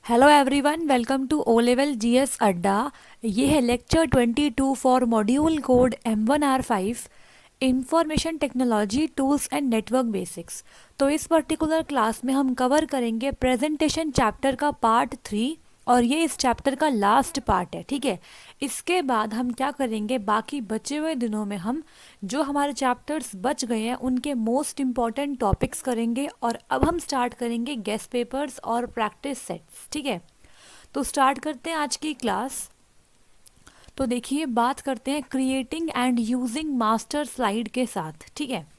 Hello everyone, welcome to O level GS अड्डा। ये है lecture 22 for module code M1R5 information technology tools and network basics. तो इस particular class में हम कवर करेंगे प्रेजेंटेशन चैप्टर का पार्ट 3 और ये इस चैप्टर का लास्ट पार्ट है। ठीक है, इसके बाद हम क्या करेंगे, बाकी बचे हुए दिनों में हम जो हमारे चैप्टर्स बच गए हैं उनके मोस्ट इम्पॉर्टेंट टॉपिक्स करेंगे और अब हम स्टार्ट करेंगे गेस्ट पेपर्स और प्रैक्टिस सेट्स। ठीक है, तो स्टार्ट करते हैं आज की क्लास। तो देखिए, बात करते हैं creating and using master slide के साथ। ठीक है,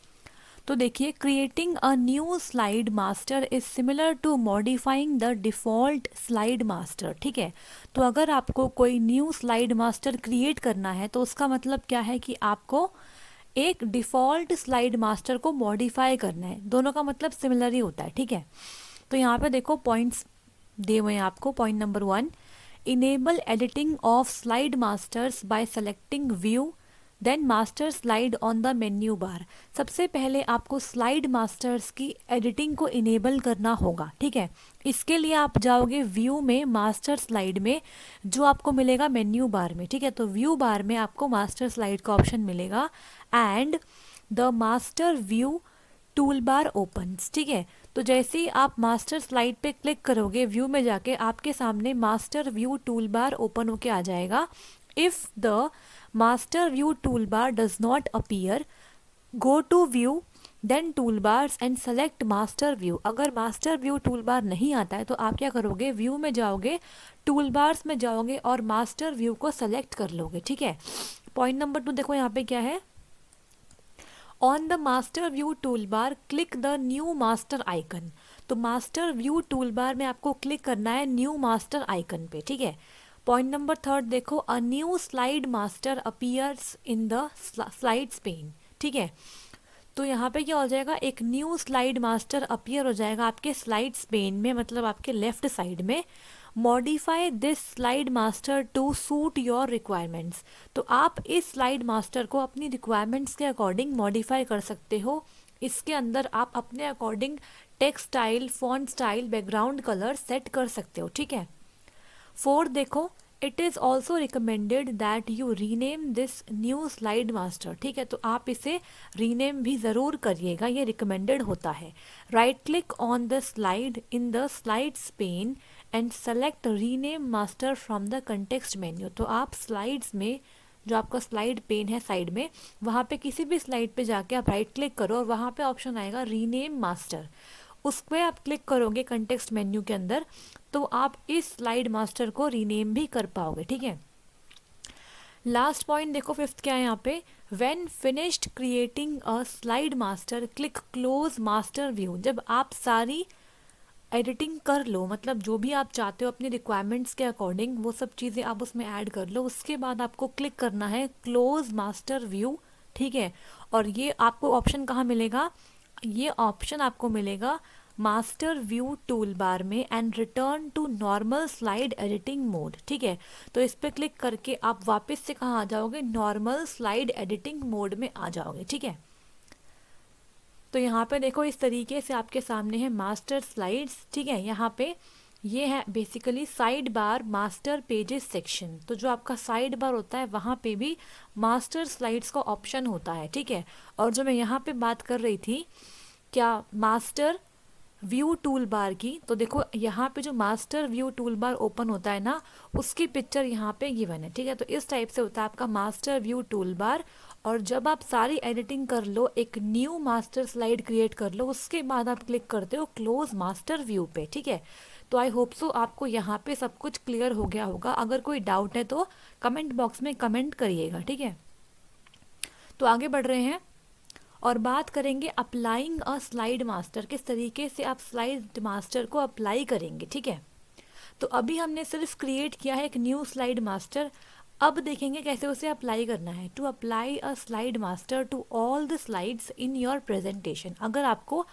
तो देखिए, creating a new slide master is similar to modifying the default slide master. ठीक है, तो अगर आपको कोई न्यू स्लाइड मास्टर क्रिएट करना है तो उसका मतलब क्या है कि आपको एक डिफ़ॉल्ट स्लाइड मास्टर को मॉडिफाई करना है। दोनों का मतलब सिमिलर ही होता है। ठीक है, तो यहाँ पे देखो पॉइंट्स दिए हुए हैं आपको। Point number 1, enable editing of slide masters by selecting view then master slide on the menu bar. सबसे पहले आपको स्लाइड मास्टर्स की एडिटिंग को इनेबल करना होगा। ठीक है, इसके लिए आप जाओगे व्यू में, मास्टर स्लाइड में, जो आपको मिलेगा मेन्यू बार में। ठीक है, तो व्यू बार में आपको मास्टर स्लाइड का ऑप्शन मिलेगा and the master view tool bar opens. ठीक है, तो जैसे ही आप मास्टर स्लाइड पे क्लिक करोगे व्यू में जाके आपके सामने master view tool bar open होके आ जाएगा। If the master view tool bar does not appear, go to view then tool bars and select master view. अगर मास्टर व्यू टूल बार नहीं आता है तो आप क्या करोगे, व्यू में जाओगे, टूल बार्स में जाओगे और मास्टर व्यू को सेलेक्ट कर लोगे। ठीक है, पॉइंट नंबर 2 देखो यहाँ पे क्या है, on the master view tool bar click the new master icon. तो मास्टर व्यू टूल बार में आपको क्लिक करना है न्यू मास्टर आइकन पे। ठीक है, पॉइंट नंबर 3 देखो, a new slide master appears in the slides pane. ठीक है, तो यहाँ पे क्या हो जाएगा, एक न्यू स्लाइड मास्टर अपीयर हो जाएगा आपके स्लाइड्स पेन में, मतलब आपके लेफ्ट साइड में। Modify this slide master to suit your requirements. तो आप इस स्लाइड मास्टर को अपनी रिक्वायरमेंट्स के अकॉर्डिंग मॉडिफाई कर सकते हो। इसके अंदर आप अपने according text style, font style, background colour set कर सकते हो। ठीक है, 4 देखो, it is also recommended that you rename this new slide master. ठीक है, तो आप इसे रीनेम भी ज़रूर करिएगा, ये रिकमेंडेड होता है। Right click on the slide in the slides pane and select rename master from the context menu. तो आप स्लाइड्स में, जो आपका स्लाइड पेन है साइड में, वहाँ पे किसी भी स्लाइड पे जाके आप राइट क्लिक करो और वहाँ पे ऑप्शन आएगा रीनेम मास्टर, उस पर आप क्लिक करोगे कंटेक्स्ट मेन्यू के अंदर, तो आप इस स्लाइड मास्टर को रीनेम भी कर पाओगे। ठीक है, लास्ट पॉइंट देखो 5th क्या है यहाँ पे, when finished creating a slide master click close master view. जब आप सारी एडिटिंग कर लो, मतलब जो भी आप चाहते हो अपनी रिक्वायरमेंट्स के अकॉर्डिंग वो सब चीज़ें आप उसमें ऐड कर लो, उसके बाद आपको क्लिक करना है क्लोज मास्टर व्यू। ठीक है, और ये आपको ऑप्शन कहाँ मिलेगा, ये ऑप्शन आपको मिलेगा मास्टर व्यू टूल बार में and return to normal slide editing mode. ठीक है, तो इस पर क्लिक करके आप वापस से कहाँ आ जाओगे, नॉर्मल स्लाइड एडिटिंग मोड में आ जाओगे। ठीक है, तो यहाँ पे देखो इस तरीके से आपके सामने है मास्टर स्लाइड्स। ठीक है, यहाँ पे ये है basically side bar master pages section. तो जो आपका साइड बार होता है वहाँ पे भी मास्टर स्लाइड्स का ऑप्शन होता है। ठीक है, और जो मैं यहाँ पे बात कर रही थी क्या, मास्टर व्यू टूल बार की, तो देखो यहाँ पे जो master view tool bar open होता है ना, उसकी पिक्चर यहाँ पे गिवन है। ठीक है, तो इस टाइप से होता है आपका मास्टर व्यू टूल बार। और जब आप सारी एडिटिंग कर लो, एक न्यू मास्टर स्लाइड क्रिएट कर लो, उसके बाद आप क्लिक करते हो क्लोज मास्टर व्यू पे। ठीक है, तो आई होप सो आपको यहाँ पे सब कुछ क्लियर हो गया होगा। अगर कोई डाउट है तो कमेंट बॉक्स में कमेंट करिएगा। ठीक है, तो आगे बढ़ रहे हैं और बात करेंगे अप्लाइंग अ स्लाइड मास्टर, किस तरीके से आप स्लाइड मास्टर को अप्लाई करेंगे। ठीक है, तो अभी हमने सिर्फ क्रिएट किया है एक न्यू स्लाइड मास्टर, अब देखेंगे कैसे उसे अप्लाई करना है। To apply a slide master to all the slides in your presentation. अगर आपको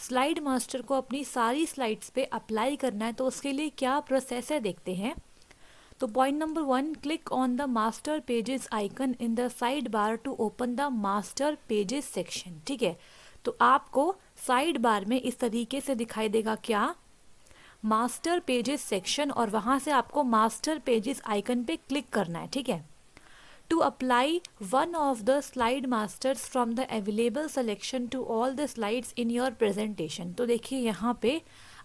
स्लाइड मास्टर को अपनी सारी स्लाइड्स पे अप्लाई करना है तो उसके लिए क्या प्रोसेस है देखते हैं। तो point number 1, click on the master pages icon in the side bar to open the master pages section. ठीक है, तो आपको साइड बार में इस तरीके से दिखाई देगा क्या, मास्टर पेजेस सेक्शन और वहाँ से आपको मास्टर पेजेस आइकन पे क्लिक करना है, ठीक है। To apply one of the slide masters from the available selection to all the slides in your presentation. तो देखिए यहाँ पे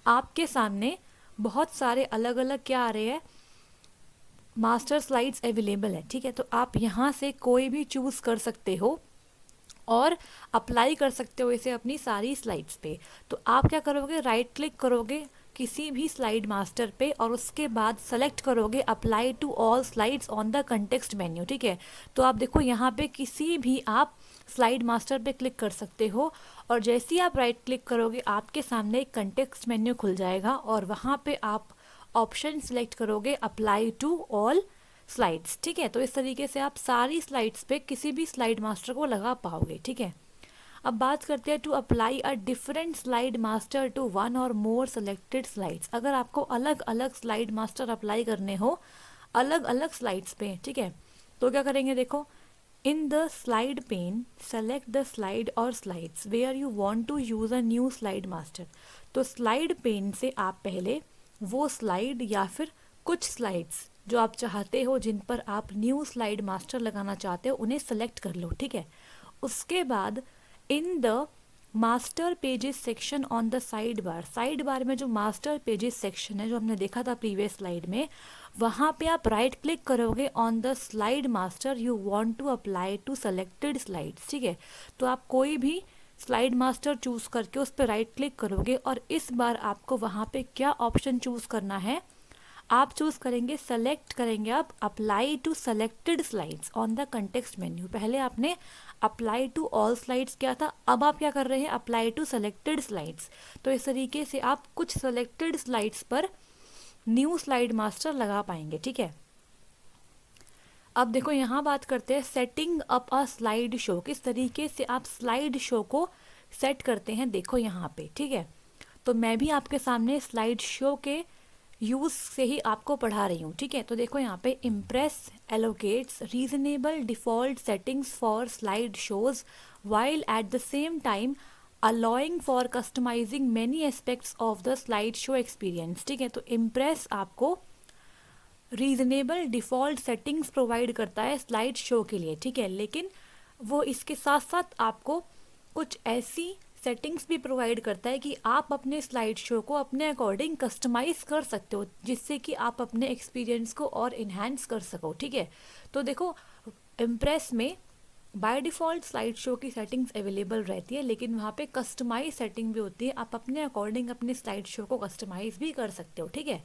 आपके सामने बहुत सारे अलग अलग क्या आ रहे हैं, मास्टर स्लाइड्स अवेलेबल है, ठीक है। तो आप यहाँ से कोई भी चूज़ कर सकते हो और अप्लाई कर सकते हो इसे अपनी सारी स्लाइड्स पे। तो आप क्या करोगे, राइट क्लिक करोगे किसी भी स्लाइड मास्टर पे और उसके बाद सेलेक्ट करोगे apply to all slides on the context menu, ठीक है। तो आप देखो यहाँ पे किसी भी आप स्लाइड मास्टर पे क्लिक कर सकते हो और जैसे ही आप राइट क्लिक करोगे आपके सामने एक कंटेक्स्ट मेन्यू खुल जाएगा और वहाँ पे आप ऑप्शन सिलेक्ट करोगे अप्लाई टू ऑल स्लाइड्स, ठीक है। तो इस तरीके से आप सारी स्लाइड्स पे किसी भी स्लाइड मास्टर को लगा पाओगे, ठीक है। अब बात करते हैं to apply a different slide master to one or more selected slides. अगर आपको अलग अलग स्लाइड मास्टर अप्लाई करने हो अलग अलग स्लाइड्स पे, ठीक है, तो क्या करेंगे, देखो in the slide pane select the slide और slides where you want to use a new slide master. तो स्लाइड पेन से आप पहले वो स्लाइड या फिर कुछ स्लाइड्स जो आप चाहते हो जिन पर आप न्यू स्लाइड मास्टर लगाना चाहते हो उन्हें सेलेक्ट कर लो, ठीक है। उसके बाद in the master pages section on the side बार में जो मास्टर पेजेस सेक्शन है जो हमने देखा था प्रीवियस स्लाइड में, वहाँ पे आप राइट क्लिक करोगे on the slide master you want to apply to selected slides, ठीक है। तो आप कोई भी स्लाइड मास्टर चूज़ करके उस पर राइट क्लिक करोगे और इस बार आपको वहाँ पे क्या ऑप्शन चूज़ करना है, आप चूज़ करेंगे, सेलेक्ट करेंगे आप apply to selected slides on the context menu. पहले आपने अप्लाई टू ऑल स्लाइड्स किया था, अब आप क्या कर रहे हैं, अप्लाई टू सेलेक्टेड स्लाइड्स। तो इस तरीके से आप कुछ सेलेक्टेड स्लाइड्स पर न्यू स्लाइड मास्टर लगा पाएंगे, ठीक है। अब देखो यहाँ बात करते हैं सेटिंग अप अ स्लाइड शो, किस तरीके से आप स्लाइड शो को सेट करते हैं, देखो यहाँ पे, ठीक है। तो मैं भी आपके सामने स्लाइड शो के यूज़ से ही आपको पढ़ा रही हूँ, ठीक है। तो देखो यहाँ पे impress allocates reasonable default settings for slide shows while at the same time allowing for customising many aspects of the slide show experience, ठीक है। तो इम्प्रेस आपको रीजनेबल डिफ़ॉल्ट सेटिंग्स प्रोवाइड करता है स्लाइड शो के लिए, ठीक है, लेकिन वो इसके साथ साथ आपको कुछ ऐसी सेटिंग्स भी प्रोवाइड करता है कि आप अपने स्लाइड शो को अपने अकॉर्डिंग कस्टमाइज़ कर सकते हो जिससे कि आप अपने एक्सपीरियंस को और इन्हांस कर सको, ठीक है। तो देखो इम्प्रेस में बाय डिफ़ॉल्ट स्लाइड शो की सेटिंग्स अवेलेबल रहती है लेकिन वहाँ पे कस्टमाइज सेटिंग भी होती है, आप अपने अकॉर्डिंग अपने स्लाइड शो को कस्टमाइज़ भी कर सकते हो, ठीक है।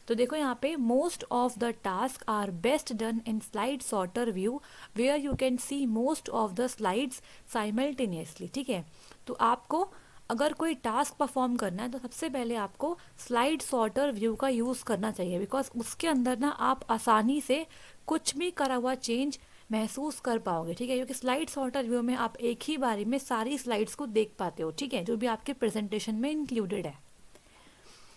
तो देखो यहाँ पे most of the task are best done in slide sorter view where you can see most of the slides simultaneously, ठीक है। तो आपको अगर कोई टास्क परफॉर्म करना है तो सबसे पहले आपको स्लाइड सॉर्टर व्यू का यूज़ करना चाहिए, बिकॉज उसके अंदर ना आप आसानी से कुछ भी करा हुआ चेंज महसूस कर पाओगे, ठीक है, क्योंकि स्लाइड सॉर्टर व्यू में आप एक ही बारी में सारी स्लाइड्स को देख पाते हो, ठीक है, जो भी आपके प्रेजेंटेशन में इंक्लूडेड है।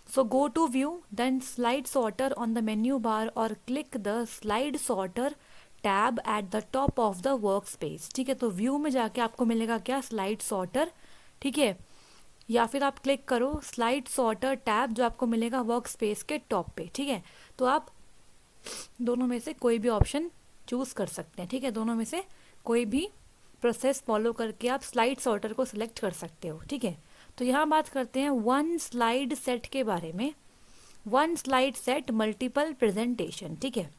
So go to view, then slide sorter on the menu bar or click the slide sorter tab at the top of the workspace, ठीक है। तो व्यू में जाके आपको मिलेगा क्या, स्लाइड सॉर्टर, ठीक है, या फिर आप क्लिक करो स्लाइड सॉर्टर टैब जो आपको मिलेगा वर्क स्पेस के टॉप पे, ठीक है। तो आप दोनों में से कोई भी ऑप्शन चूज़ कर सकते हैं, ठीक है, दोनों में से कोई भी प्रोसेस फॉलो करके आप स्लाइड सॉर्टर को सिलेक्ट कर सकते हो, ठीक है। तो यहाँ बात करते हैं वन स्लाइड सेट के बारे में। One slide set multiple presentation, ठीक है,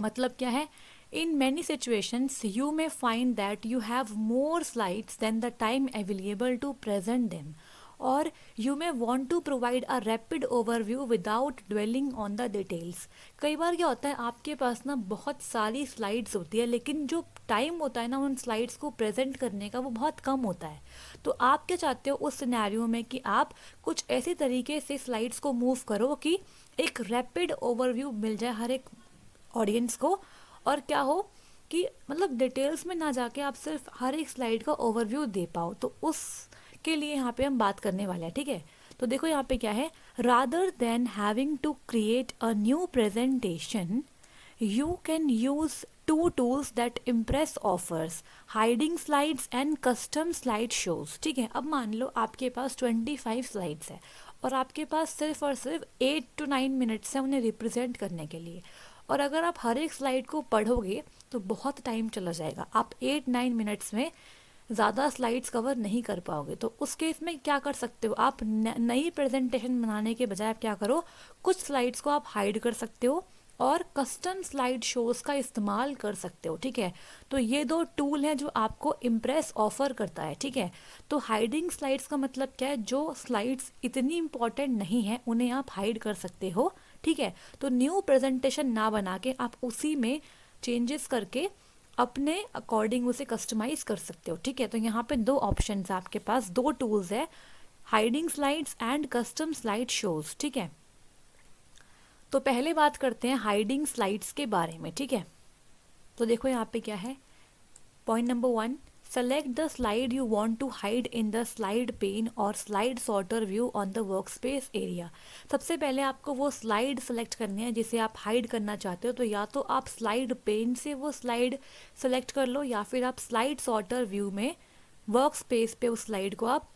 मतलब क्या है, in many situations you may find that you have more slides than the time available to present them और you may want to provide a rapid overview without dwelling on the details. कई बार क्या होता है आपके पास ना बहुत सारी स्लाइड्स होती है लेकिन जो टाइम होता है ना उन स्लाइड्स को प्रेजेंट करने का वो बहुत कम होता है। तो आप क्या चाहते हो उस सिनेरियो में कि आप कुछ ऐसे तरीके से स्लाइड्स को मूव करो कि एक रैपिड ओवरव्यू मिल जाए हर एक ऑडियंस को और क्या हो कि मतलब डिटेल्स में ना जाके आप सिर्फ हर एक स्लाइड का ओवरव्यू दे पाओ। तो उस के लिए यहाँ पे हम बात करने वाले हैं, ठीक है। तो देखो यहाँ पे क्या है, rather than having to create a new presentation you can use two tools that Impress offers, hiding slides and custom slide shows, ठीक है। अब मान लो आपके पास 25 स्लाइड्स है और आपके पास सिर्फ और सिर्फ 8 to 9 मिनट्स है उन्हें रिप्रेजेंट करने के लिए। और अगर आप हर एक स्लाइड को पढ़ोगे तो बहुत टाइम चला जाएगा, आप 8-9 मिनट्स में ज़्यादा स्लाइड्स कवर नहीं कर पाओगे। तो उस केस में क्या कर सकते हो आप, नई प्रेजेंटेशन बनाने के बजाय आप क्या करो, कुछ स्लाइड्स को आप हाइड कर सकते हो और कस्टम स्लाइड शोज़ का इस्तेमाल कर सकते हो। ठीक है, तो ये दो टूल हैं जो आपको इम्प्रेस ऑफर करता है। ठीक है, तो हाइडिंग स्लाइड्स का मतलब क्या है, जो स्लाइड्स इतनी इंपॉर्टेंट नहीं है उन्हें आप हाइड कर सकते हो। ठीक है, तो न्यू प्रेजेंटेशन ना बना के आप उसी में चेंजेस करके अपने अकॉर्डिंग उसे कस्टमाइज कर सकते हो। ठीक है, तो यहाँ पे दो ऑप्शन है आपके पास, दो टूल्स है, hiding slides and custom slide shows. ठीक है, तो पहले बात करते हैं हाइडिंग स्लाइड्स के बारे में। ठीक है, तो देखो यहाँ पे क्या है, point number 1, select the slide you want to hide in the slide pane और slide sorter view on the workspace area. सबसे पहले आपको वो स्लाइड सेलेक्ट करनी है जिसे आप हाइड करना चाहते हो, तो या तो आप स्लाइड पेन से वो स्लाइड सेलेक्ट कर लो या फिर आप स्लाइड सॉर्टर व्यू में वर्क स्पेस पे उस स्लाइड को आप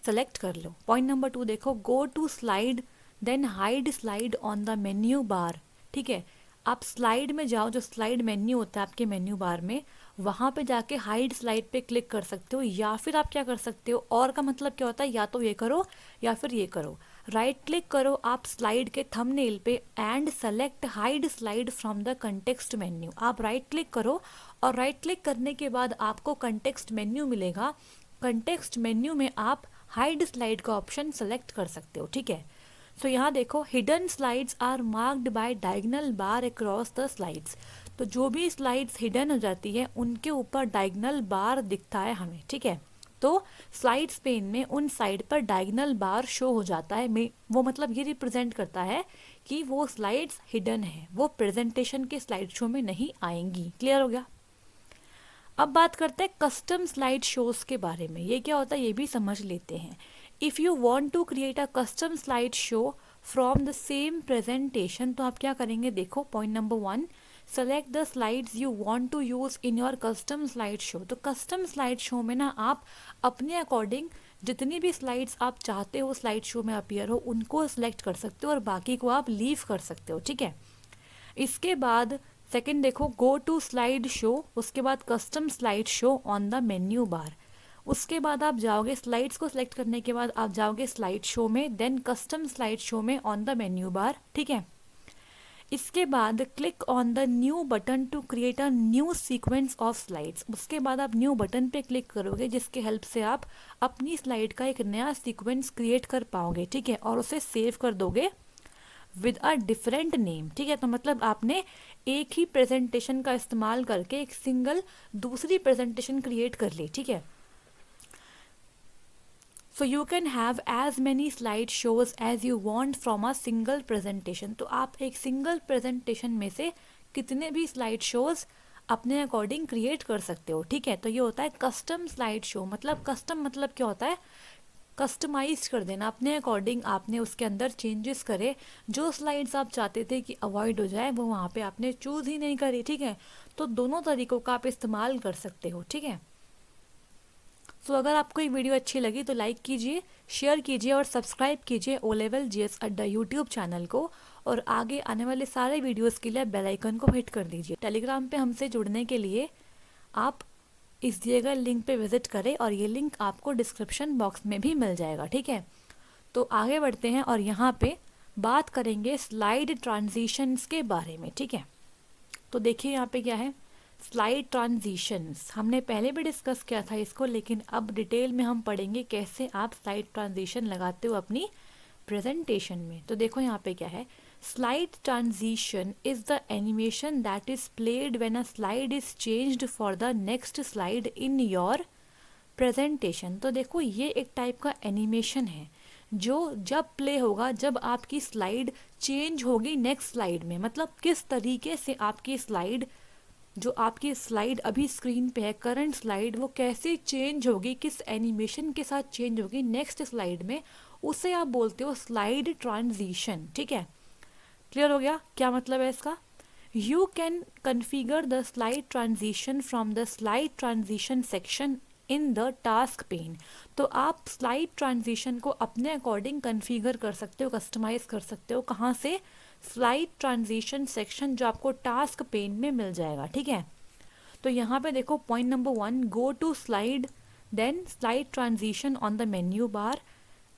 सेलेक्ट कर लो। पॉइंट नंबर 2 देखो, go to slide then hide slide on the menu bar. ठीक है, आप स्लाइड में जाओ, जो स्लाइड मेन्यू होता है आपके मेन्यू बार में, वहाँ पे जाके हाइड स्लाइड पे क्लिक कर सकते हो, या फिर आप क्या कर सकते हो, और का मतलब क्या होता है, या तो ये करो या फिर ये करो, राइट क्लिक करो आप स्लाइड के थंबनेल पे and select hide slide from the context menu. आप राइट क्लिक करो और राइट क्लिक करने के बाद आपको कंटेक्स्ट मेन्यू मिलेगा, कंटेक्स्ट मेन्यू में आप हाइड स्लाइड का ऑप्शन सेलेक्ट कर सकते हो। ठीक है, तो यहाँ देखो, hidden slides are marked by diagonal bar across the slides. तो जो भी स्लाइड्स हिडन हो जाती है उनके ऊपर डायगोनल बार दिखता है हमें। ठीक है, तो स्लाइड्स पेन में उन साइड पर डायगोनल बार शो हो जाता है, वो मतलब ये रिप्रेजेंट करता है कि वो स्लाइड्स हिडन है, वो प्रेजेंटेशन के स्लाइड शो में नहीं आएंगी। क्लियर हो गया? अब बात करते हैं कस्टम स्लाइड शोज के बारे में। ये क्या होता है ये भी समझ लेते हैं। If you want to create a custom slide show from the same presentation, तो आप क्या करेंगे, देखो point number 1, select the slides you want to use in your custom slide show. तो कस्टम स्लाइड शो में ना आप अपने अकॉर्डिंग जितनी भी स्लाइड्स आप चाहते हो स्लाइड शो में अपीयर हो उनको सिलेक्ट कर सकते हो और बाकी को आप लीव कर सकते हो। ठीक है, इसके बाद सेकंड देखो, गो टू स्लाइड शो, उसके बाद custom slide show on the menu बार। उसके बाद आप जाओगे, स्लाइड्स को सिलेक्ट करने के बाद आप जाओगे स्लाइड शो में, देन कस्टम स्लाइड शो में ऑन द मेन्यू बार। ठीक है, इसके बाद click on the new button to create a new sequence of slides. उसके बाद आप न्यू बटन पे क्लिक करोगे जिसके हेल्प से आप अपनी स्लाइड का एक नया सीक्वेंस क्रिएट कर पाओगे। ठीक है, और उसे सेव कर दोगे विद अ डिफरेंट नेम। ठीक है, तो मतलब आपने एक ही प्रेजेंटेशन का इस्तेमाल करके एक सिंगल दूसरी प्रेजेंटेशन क्रिएट कर ली। ठीक है, so you can have as many slide shows as you want from a single presentation. तो आप एक सिंगल प्रेजेंटेशन में से कितने भी स्लाइड शोज अपने अकॉर्डिंग क्रिएट कर सकते हो। ठीक है, तो ये होता है कस्टम स्लाइड शो। मतलब कस्टम मतलब क्या होता है, कस्टमाइज कर देना अपने अकॉर्डिंग, आपने उसके अंदर चेंजेस करे, जो स्लाइड्स आप चाहते थे कि अवॉइड हो जाए वो वहाँ पे आपने चूज़ ही नहीं करी। ठीक है, तो दोनों तरीकों का आप इस्तेमाल कर सकते हो। ठीक है, तो अगर आपको ये वीडियो अच्छी लगी तो लाइक कीजिए, शेयर कीजिए और सब्सक्राइब कीजिए ओ लेवल जीएस अड्डा यूट्यूब चैनल को, और आगे आने वाले सारे वीडियोस के लिए बेल आइकन को हिट कर दीजिए। टेलीग्राम पे हमसे जुड़ने के लिए आप इस दिए गए लिंक पे विजिट करें और ये लिंक आपको डिस्क्रिप्शन बॉक्स में भी मिल जाएगा। ठीक है, तो आगे बढ़ते हैं और यहाँ पे बात करेंगे स्लाइड ट्रांजिशंस के बारे में। ठीक है, तो देखिए यहाँ पे क्या है, स्लाइड ट्रांजिशंस। हमने पहले भी डिस्कस किया था इसको, लेकिन अब डिटेल में हम पढ़ेंगे कैसे आप स्लाइड ट्रांजिशन लगाते हो अपनी प्रेजेंटेशन में। तो देखो यहाँ पे क्या है, slide transition is the animation that is played when a slide is changed for the next slide in your presentation. तो देखो ये एक टाइप का एनिमेशन है जो जब प्ले होगा जब आपकी स्लाइड चेंज होगी नेक्स्ट स्लाइड में। मतलब किस तरीके से आपकी स्लाइड, जो आपकी स्लाइड अभी स्क्रीन पे है करंट स्लाइड, वो कैसे चेंज होगी, किस एनिमेशन के साथ चेंज होगी नेक्स्ट स्लाइड में, उसे आप बोलते हो स्लाइड ट्रांजिशन। ठीक है, क्लियर हो गया क्या मतलब है इसका? You can configure the slide transition from the slide transition section in the task pen. तो आप स्लाइड ट्रांजिशन को अपने अकॉर्डिंग कन्फिगर कर सकते हो, कस्टमाइज कर सकते हो। कहाँ से? स्लाइड ट्रांजिशन सेक्शन जो आपको टास्क पेन में मिल जाएगा, ठीक है। तो यहाँ पे देखो point number 1, go to slide then slide transition on the menu bar.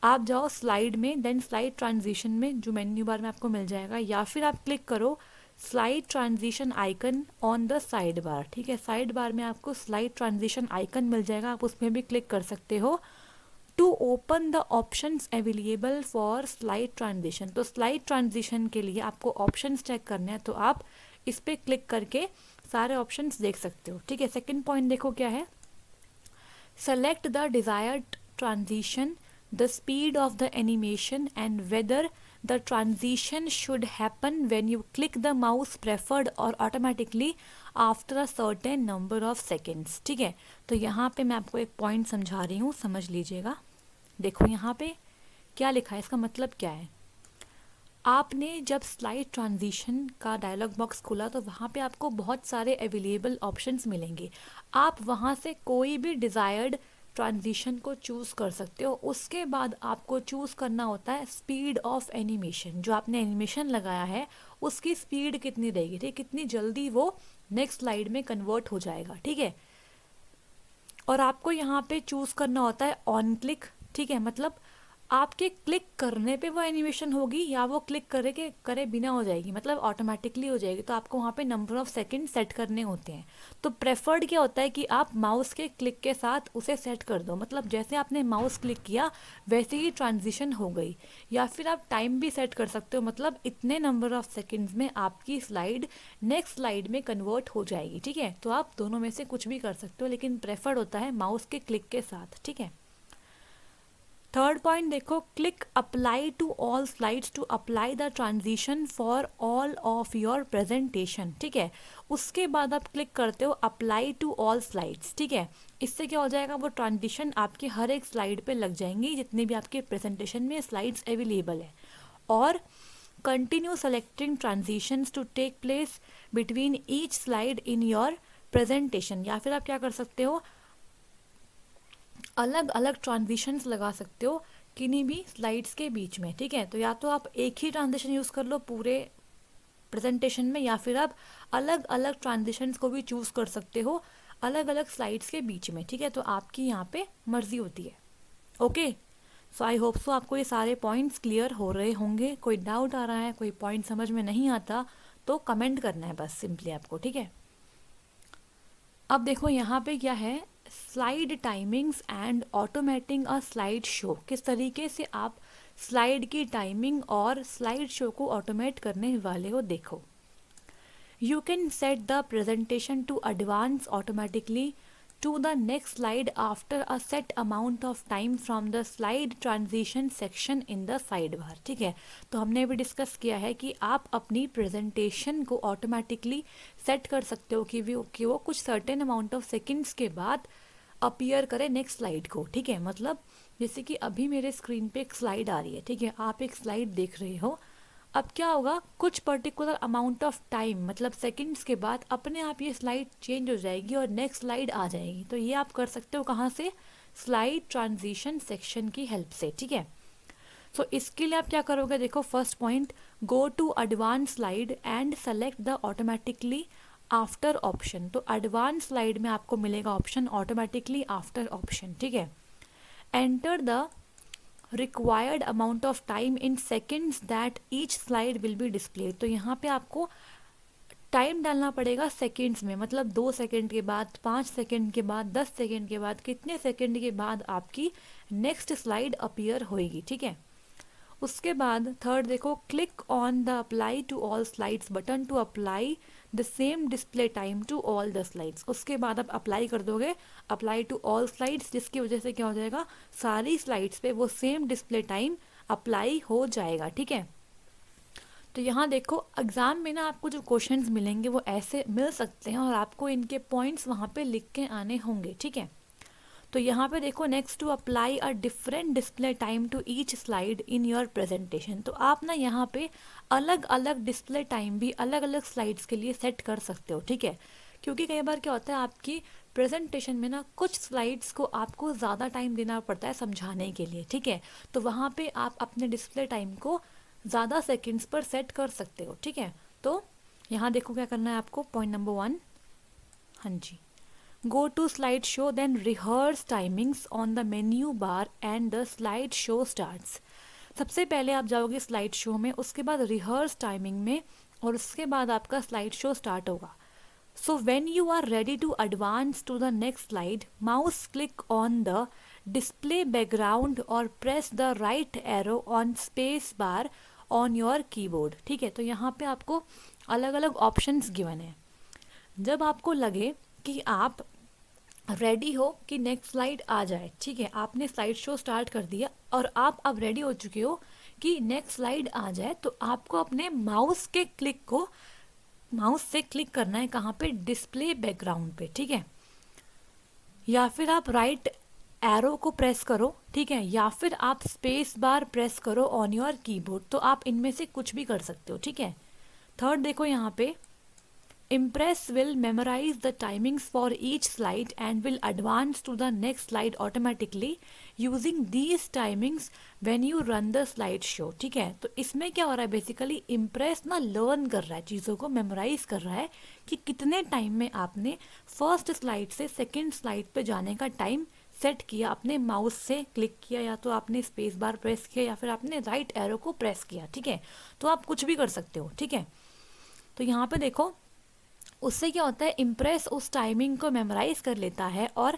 आप जाओ स्लाइड में, देन स्लाइड ट्रांजिशन में जो मेन्यू बार में आपको मिल जाएगा, या फिर आप क्लिक करो slide transition icon on the side बार, ठीक है। साइड बार में आपको स्लाइड ट्रांजिशन आइकन मिल जाएगा, आप उसमें भी क्लिक कर सकते हो। To open the options available for slide transition, तो स्लाइड ट्रांजिशन के लिए आपको ऑप्शंस चेक करने हैं, तो आप इस पर क्लिक करके सारे ऑप्शंस देख सकते हो, ठीक है। सेकंड पॉइंट देखो क्या है, select the desired transition, the speed of the animation and whether the transition should happen when you click the mouse preferred or automatically after a certain number of seconds, ठीक है। तो यहाँ पे मैं आपको एक पॉइंट समझा रही हूँ, समझ लीजिएगा। देखो यहाँ पे क्या लिखा है, इसका मतलब क्या है। आपने जब स्लाइड ट्रांजिशन का डायलॉग बॉक्स खोला तो वहाँ पे आपको बहुत सारे अवेलेबल ऑप्शंस मिलेंगे। आप वहाँ से कोई भी डिज़ायर्ड ट्रांजिशन को चूज़ कर सकते हो। उसके बाद आपको चूज़ करना होता है स्पीड ऑफ एनिमेशन, जो आपने एनिमेशन लगाया है उसकी स्पीड कितनी रहेगी, ठीक, कितनी जल्दी वो नेक्स्ट स्लाइड में कन्वर्ट हो जाएगा, ठीक है। और आपको यहाँ पे चूज़ करना होता है ऑन क्लिक, ठीक है, मतलब आपके क्लिक करने पे वो एनिमेशन होगी या वो क्लिक करे बिना हो जाएगी, मतलब ऑटोमेटिकली हो जाएगी। तो आपको वहाँ पे नंबर ऑफ सेकंड सेट करने होते हैं। तो प्रेफर्ड क्या होता है कि आप माउस के क्लिक के साथ उसे सेट कर दो, मतलब जैसे आपने माउस क्लिक किया वैसे ही ट्रांजिशन हो गई। या फिर आप टाइम भी सेट कर सकते हो, मतलब इतने नंबर ऑफ सेकेंड्स में आपकी स्लाइड नेक्स्ट स्लाइड में कन्वर्ट हो जाएगी, ठीक है। तो आप दोनों में से कुछ भी कर सकते हो, लेकिन प्रेफर्ड होता है माउस के क्लिक के साथ, ठीक है। थर्ड पॉइंट देखो, click apply to all slides to apply the transition for all of your presentation, ठीक है। उसके बाद आप क्लिक करते हो अप्लाई टू ऑल स्लाइड्स, ठीक है। इससे क्या हो जाएगा, वो ट्रांजिशन आपके हर एक स्लाइड पे लग जाएंगी जितने भी आपके प्रेजेंटेशन में स्लाइड्स अवेलेबल है। और continue selecting transitions to take place between each slide in your presentation, या फिर आप क्या कर सकते हो, अलग अलग ट्रांजिशंस लगा सकते हो किन्हीं भी स्लाइड्स के बीच में, ठीक है। तो या तो आप एक ही ट्रांजिशन यूज़ कर लो पूरे प्रेजेंटेशन में, या फिर आप अलग अलग ट्रांजिशंस को भी चूज़ कर सकते हो अलग अलग स्लाइड्स के बीच में, ठीक है। तो आपकी यहाँ पे मर्जी होती है। Okay, so I hope so आपको ये सारे पॉइंट्स क्लियर हो रहे होंगे। कोई डाउट आ रहा है, कोई पॉइंट समझ में नहीं आता तो कमेंट करना है बस सिंपली आपको, ठीक है। अब देखो यहाँ पे क्या है, slide timings and automating a slide show. किस तरीके से आप स्लाइड की टाइमिंग और स्लाइड शो को ऑटोमेट करने वाले हो, देखो। You can set the presentation to advance automatically to the next slide after a set amount of time from the slide transition section in the sidebar, ठीक है। तो हमने भी डिस्कस किया है कि आप अपनी प्रेजेंटेशन को ऑटोमेटिकली सेट कर सकते हो कि वो कुछ सर्टेन अमाउंट ऑफ सेकंड्स के बाद अपीयर करे नेक्स्ट स्लाइड को, ठीक है। मतलब जैसे कि अभी मेरे स्क्रीन पे एक स्लाइड आ रही है, ठीक है, आप एक स्लाइड देख रहे हो। अब क्या होगा, कुछ पर्टिकुलर अमाउंट ऑफ टाइम मतलब सेकंड्स के बाद अपने आप ये स्लाइड चेंज हो जाएगी और नेक्स्ट स्लाइड आ जाएगी। तो ये आप कर सकते हो कहाँ से, स्लाइड ट्रांजिशन सेक्शन की हेल्प से, ठीक है। सो इसके लिए आप क्या करोगे, देखो first point, go to advance slide and select the automatically after option. तो एडवांस स्लाइड में आपको मिलेगा ऑप्शन ऑटोमेटिकली आफ्टर ऑप्शन, ठीक है। Enter the required amount of time in seconds that each slide will be displayed. तो यहाँ पे आपको टाइम डालना पड़ेगा सेकेंड्स में, मतलब 2 सेकेंड के बाद, 5 सेकेंड के बाद, 10 सेकेंड के बाद, कितने सेकेंड के बाद आपकी नेक्स्ट स्लाइड अपीयर होएगी, ठीक है। उसके बाद थर्ड देखो, click on the apply to all slides button to apply the same display time to all the slides. उसके बाद आप अप्लाई कर दोगे अप्लाई टू ऑल स्लाइड्स, जिसकी वजह से क्या हो जाएगा, सारी स्लाइड्स पे वो सेम डिस्प्ले टाइम अप्लाई हो जाएगा, ठीक है। तो यहाँ देखो एग्जाम में ना आपको जो क्वेश्चंस मिलेंगे वो ऐसे मिल सकते हैं और आपको इनके पॉइंट्स वहाँ पे लिख के आने होंगे, ठीक है। तो यहाँ पे देखो, next to apply a different display time to each slide in your presentation. तो आप ना यहाँ पे अलग अलग डिस्प्ले टाइम भी अलग अलग स्लाइड्स के लिए सेट कर सकते हो, ठीक है। क्योंकि कई बार क्या होता है आपकी प्रेजेंटेशन में ना कुछ स्लाइड्स को आपको ज़्यादा टाइम देना पड़ता है समझाने के लिए, ठीक है। तो वहाँ पे आप अपने डिस्प्ले टाइम को ज़्यादा सेकंड्स पर सेट कर सकते हो, ठीक है। तो यहाँ देखो क्या करना है आपको, पॉइंट नंबर 1, हाँ जी, go to slide show then rehearse timings on the menu bar and the slide show starts. सबसे पहले आप जाओगे स्लाइड शो में, उसके बाद रिहर्स टाइमिंग में, और उसके बाद आपका स्लाइड शो स्टार्ट होगा। So when you are ready to advance to the next slide, mouse click on the display background or press the right arrow on space bar on your keyboard, ठीक है। तो यहाँ पे आपको अलग अलग options given है। जब आपको लगे कि आप रेडी हो कि नेक्स्ट स्लाइड आ जाए, ठीक है, आपने स्लाइड शो स्टार्ट कर दिया और आप अब रेडी हो चुके हो कि नेक्स्ट स्लाइड आ जाए, तो आपको अपने माउस के क्लिक को माउस से क्लिक करना है, कहाँ पे, डिस्प्ले बैकग्राउंड पे, ठीक है। या फिर आप राइट एरो को प्रेस करो, ठीक है, या फिर आप स्पेस बार प्रेस करो ऑन योर कीबोर्ड। तो आप इनमें से कुछ भी कर सकते हो, ठीक है। थर्ड देखो यहाँ पे, Impress will memorize the timings for each slide and will advance to the next slide automatically using these timings when you run the slide show, ठीक है। तो इसमें क्या हो रहा है, बेसिकली Impress ना लर्न कर रहा है, चीज़ों को मेमोराइज कर रहा है कि कितने टाइम में आपने फर्स्ट स्लाइड से सेकेंड स्लाइड पे जाने का टाइम सेट किया, अपने माउस से क्लिक किया, या तो आपने स्पेस बार प्रेस किया, या फिर आपने राइट एरो को प्रेस किया, ठीक है। तो आप कुछ भी कर सकते हो, ठीक है। तो यहाँ पे देखो, उससे क्या होता है, इम्प्रेस उस टाइमिंग को मेमोराइज कर लेता है और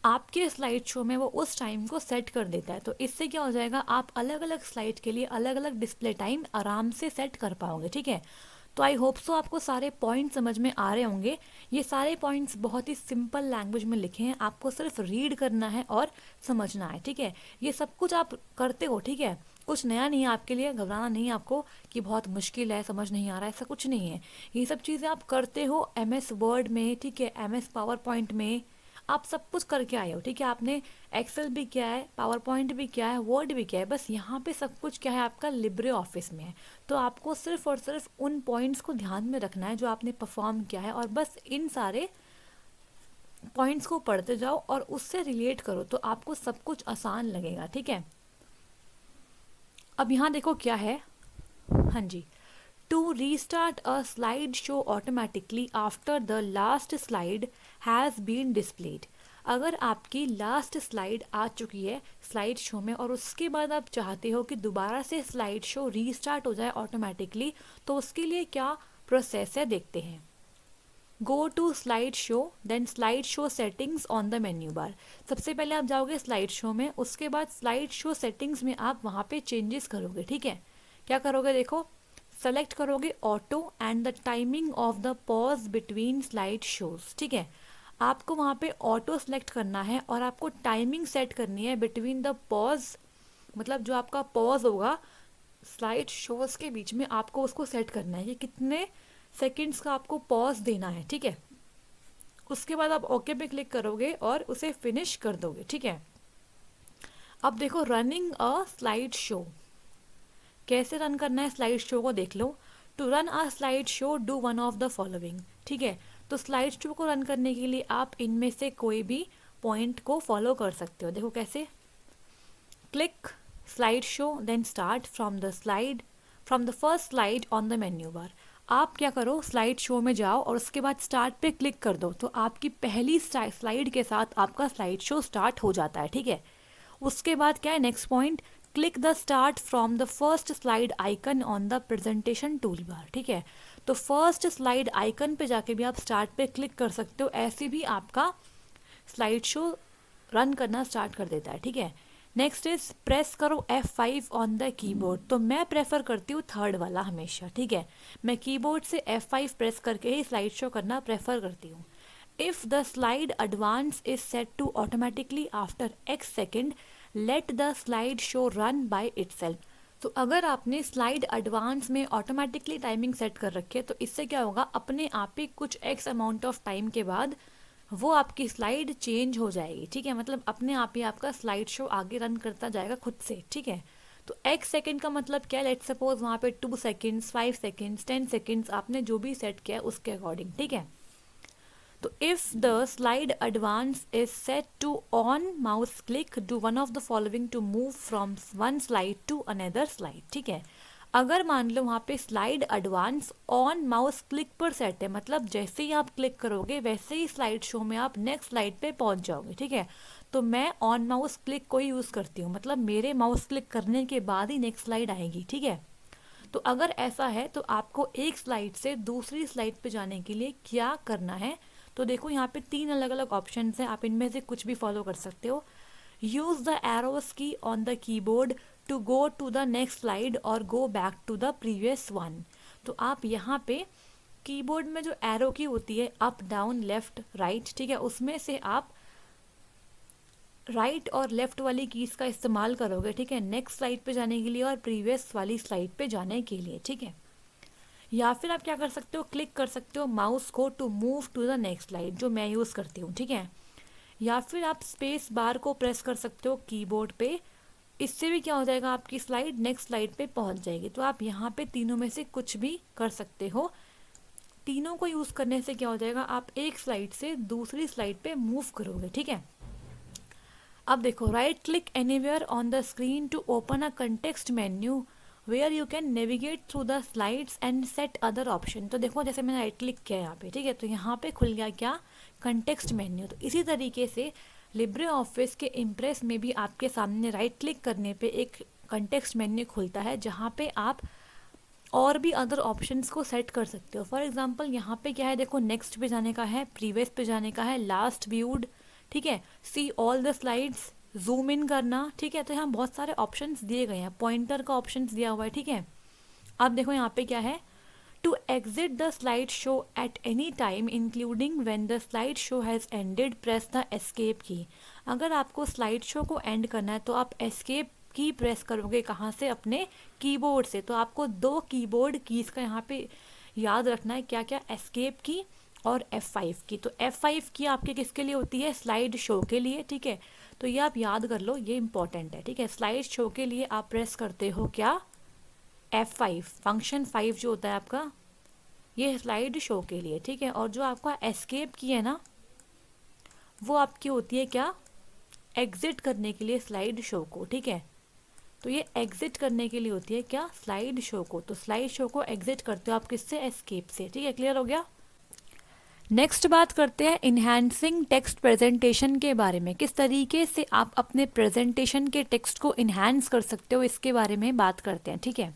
आपके स्लाइड शो में वो उस टाइम को सेट कर देता है। तो इससे क्या हो जाएगा, आप अलग अलग स्लाइड के लिए अलग अलग डिस्प्ले टाइम आराम से सेट कर पाओगे, ठीक है। तो आई होप सो आपको सारे पॉइंट समझ में आ रहे होंगे। ये सारे पॉइंट्स बहुत ही सिंपल लैंग्वेज में लिखे हैं, आपको सिर्फ रीड करना है और समझना है, ठीक है। ये सब कुछ आप करते हो, ठीक है, कुछ नया नहीं है आपके लिए, घबराना नहीं है आपको कि बहुत मुश्किल है, समझ नहीं आ रहा है, ऐसा कुछ नहीं है। ये सब चीज़ें आप करते हो MS वर्ड में, ठीक है, MS पावर पॉइंट में, आप सब कुछ करके आए हो, ठीक है। आपने एक्सेल भी किया है, पावर पॉइंट भी किया है, वर्ड भी किया है, बस यहाँ पे सब कुछ क्या है आपका लिब्रे ऑफिस में है। तो आपको सिर्फ और सिर्फ उन पॉइंट्स को ध्यान में रखना है जो आपने परफॉर्म किया है, और बस इन सारे पॉइंट्स को पढ़ते जाओ और उससे रिलेट करो, तो आपको सब कुछ आसान लगेगा, ठीक है। अब यहाँ देखो क्या है, हाँ जी, to restart a slide show automatically after the last slide has been displayed. अगर आपकी लास्ट स्लाइड आ चुकी है स्लाइड शो में और उसके बाद आप चाहते हो कि दोबारा से स्लाइड शो रीस्टार्ट हो जाए ऑटोमेटिकली, तो उसके लिए क्या प्रोसेस है देखते हैं। Go to slide show then slide show settings on the menu bar. सबसे पहले आप जाओगे स्लाइड शो में, उसके बाद स्लाइड शो सेटिंग्स में आप वहाँ पे चेंजेस करोगे, ठीक है। क्या करोगे देखो, सेलेक्ट करोगे auto and the timing of the pause between slide shows, ठीक है। आपको वहाँ पे ऑटो सेलेक्ट करना है और आपको टाइमिंग सेट करनी है बिटवीन द पॉज, मतलब जो आपका पॉज होगा स्लाइड शोज के बीच में, आपको उसको सेट करना है कि कितने सेकंड्स का आपको पॉज देना है, ठीक है। उसके बाद आप ओके पे क्लिक करोगे और उसे फिनिश कर दोगे, ठीक है। अब देखो, रनिंग अ स्लाइड शो, कैसे रन करना है स्लाइड शो को देख लो। To run a slide show do one of the following, ठीक है। तो स्लाइड शो को रन करने के लिए आप इनमें से कोई भी पॉइंट को फॉलो कर सकते हो। देखो कैसे, click slide show then start from the first slide on the menu bar. आप क्या करो, स्लाइड शो में जाओ और उसके बाद स्टार्ट पे क्लिक कर दो, तो आपकी पहली स्लाइड के साथ आपका स्लाइड शो स्टार्ट हो जाता है, ठीक है। उसके बाद क्या है next point, click the start from the first slide icon on the presentation tool bar, ठीक है। तो फर्स्ट स्लाइड आइकन पे जाके भी आप स्टार्ट पे क्लिक कर सकते हो, ऐसे भी आपका स्लाइड शो रन करना स्टार्ट कर देता है, ठीक है। नेक्स्ट इज प्रेस करो F5 ऑन द कीबोर्ड। तो मैं प्रेफर करती हूँ थर्ड वाला हमेशा, ठीक है। मैं कीबोर्ड से F5 प्रेस करके ही स्लाइड शो करना प्रेफर करती हूँ। If the slide advance is set to automatically after X second, let the slide show run by itself. तो अगर आपने स्लाइड एडवांस में ऑटोमेटिकली टाइमिंग सेट कर रखी है, तो इससे क्या होगा, अपने आप ही कुछ X अमाउंट ऑफ टाइम के बाद वो आपकी स्लाइड चेंज हो जाएगी, ठीक है। मतलब अपने आप ही आपका स्लाइड शो आगे रन करता जाएगा खुद से, ठीक है। तो X सेकेंड का मतलब क्या है, लेट्स सपोज वहाँ पे 2 सेकेंड्स, 5 सेकेंड्स, 10 सेकेंड्स आपने जो भी सेट किया है उसके अकॉर्डिंग, ठीक है। तो if the slide advance is set to on mouse click do one of the following to move from one slide to another slide. ठीक है, अगर मान लो वहाँ पे slide advance on mouse click पर सेट है, मतलब जैसे ही आप क्लिक करोगे वैसे ही स्लाइड शो में आप नेक्स्ट स्लाइड पे पहुँच जाओगे। ठीक है, तो मैं ऑन माउस क्लिक को ही यूज़ करती हूँ, मतलब मेरे माउस क्लिक करने के बाद ही नेक्स्ट स्लाइड आएगी। ठीक है, तो अगर ऐसा है तो आपको एक स्लाइड से दूसरी स्लाइड पे जाने के लिए क्या करना है, तो देखो यहाँ पे 3 अलग अलग ऑप्शन हैं, आप इनमें से कुछ भी फॉलो कर सकते हो। Use the arrows keys on the keyboard to go to the next slide और go back to the previous one. तो आप यहाँ पे कीबोर्ड में जो एरो की होती है अप डाउन लेफ्ट राइट, ठीक है, उसमें से आप राइट और लेफ्ट वाली कीज़ का इस्तेमाल करोगे। ठीक है, नेक्स्ट स्लाइड पे जाने के लिए और प्रीवियस वाली स्लाइड पे जाने के लिए। ठीक है, या फिर आप क्या कर सकते हो, क्लिक कर सकते हो माउस को to move to the next slide, जो मैं यूज़ करती हूँ। ठीक है, या फिर आप स्पेस बार को प्रेस कर सकते हो कीबोर्ड पे, इससे भी क्या हो जाएगा, आपकी स्लाइड नेक्स्ट स्लाइड पे पहुंच जाएगी। तो आप यहाँ पे तीनों में से कुछ भी कर सकते हो। तीनों को यूज़ करने से क्या हो जाएगा, आप एक स्लाइड से दूसरी स्लाइड पे मूव करोगे। ठीक है, अब देखो, right click anywhere on the screen to open a context menu where you can navigate through the slides and set other option. तो देखो जैसे मैंने राइट क्लिक किया यहाँ पे, ठीक है, तो यहाँ पे खुल गया क्या, कंटेक्स्ट मेन्यू। तो इसी तरीके से लिब्रे ऑफिस के इम्प्रेस में भी आपके सामने राइट क्लिक करने पे एक कंटेक्स्ट मेन्यू खुलता है, जहाँ पे आप और भी अदर ऑप्शंस को सेट कर सकते हो। फॉर एग्जांपल यहाँ पे क्या है, देखो नेक्स्ट पे जाने का है, प्रीवियस पे जाने का है, लास्ट व्यूड, ठीक है, see all the slides, zoom in करना। ठीक है, तो यहाँ बहुत सारे ऑप्शंस दिए गए हैं, पॉइंटर का ऑप्शंस दिया हुआ है। ठीक है, अब देखो यहाँ पे क्या है, to exit the slide show at any time including when the slide show has ended press the escape key. अगर आपको स्लाइड शो को एंड करना है तो आप एस्केप की प्रेस करोगे, कहाँ से, अपने कीबोर्ड से। तो आपको 2 कीबोर्ड कीज का यहाँ पे याद रखना है, क्या क्या, एस्केप की और F5 की। तो F5 की आपके किसके लिए होती है, स्लाइड शो के लिए। ठीक है, तो ये आप याद कर लो, ये इंपॉर्टेंट है। ठीक है, स्लाइड शो के लिए आप प्रेस करते हो क्या, F5, फंक्शन 5 जो होता है आपका, ये स्लाइड शो के लिए। ठीक है, और जो आपका एस्केप की है ना, वो आपकी होती है क्या, एग्जिट करने के लिए स्लाइड शो को। ठीक है, तो ये एग्जिट करने के लिए होती है क्या, स्लाइड शो को। तो स्लाइड शो को एग्जिट करते हो आप किससे, एस्केप से। ठीक है, क्लियर हो गया। नेक्स्ट बात करते हैं इन्हांसिंग टेक्स्ट प्रेजेंटेशन के बारे में, किस तरीके से आप अपने प्रेजेंटेशन के टेक्स्ट को इन्हांस कर सकते हो, इसके बारे में बात करते हैं। ठीक है,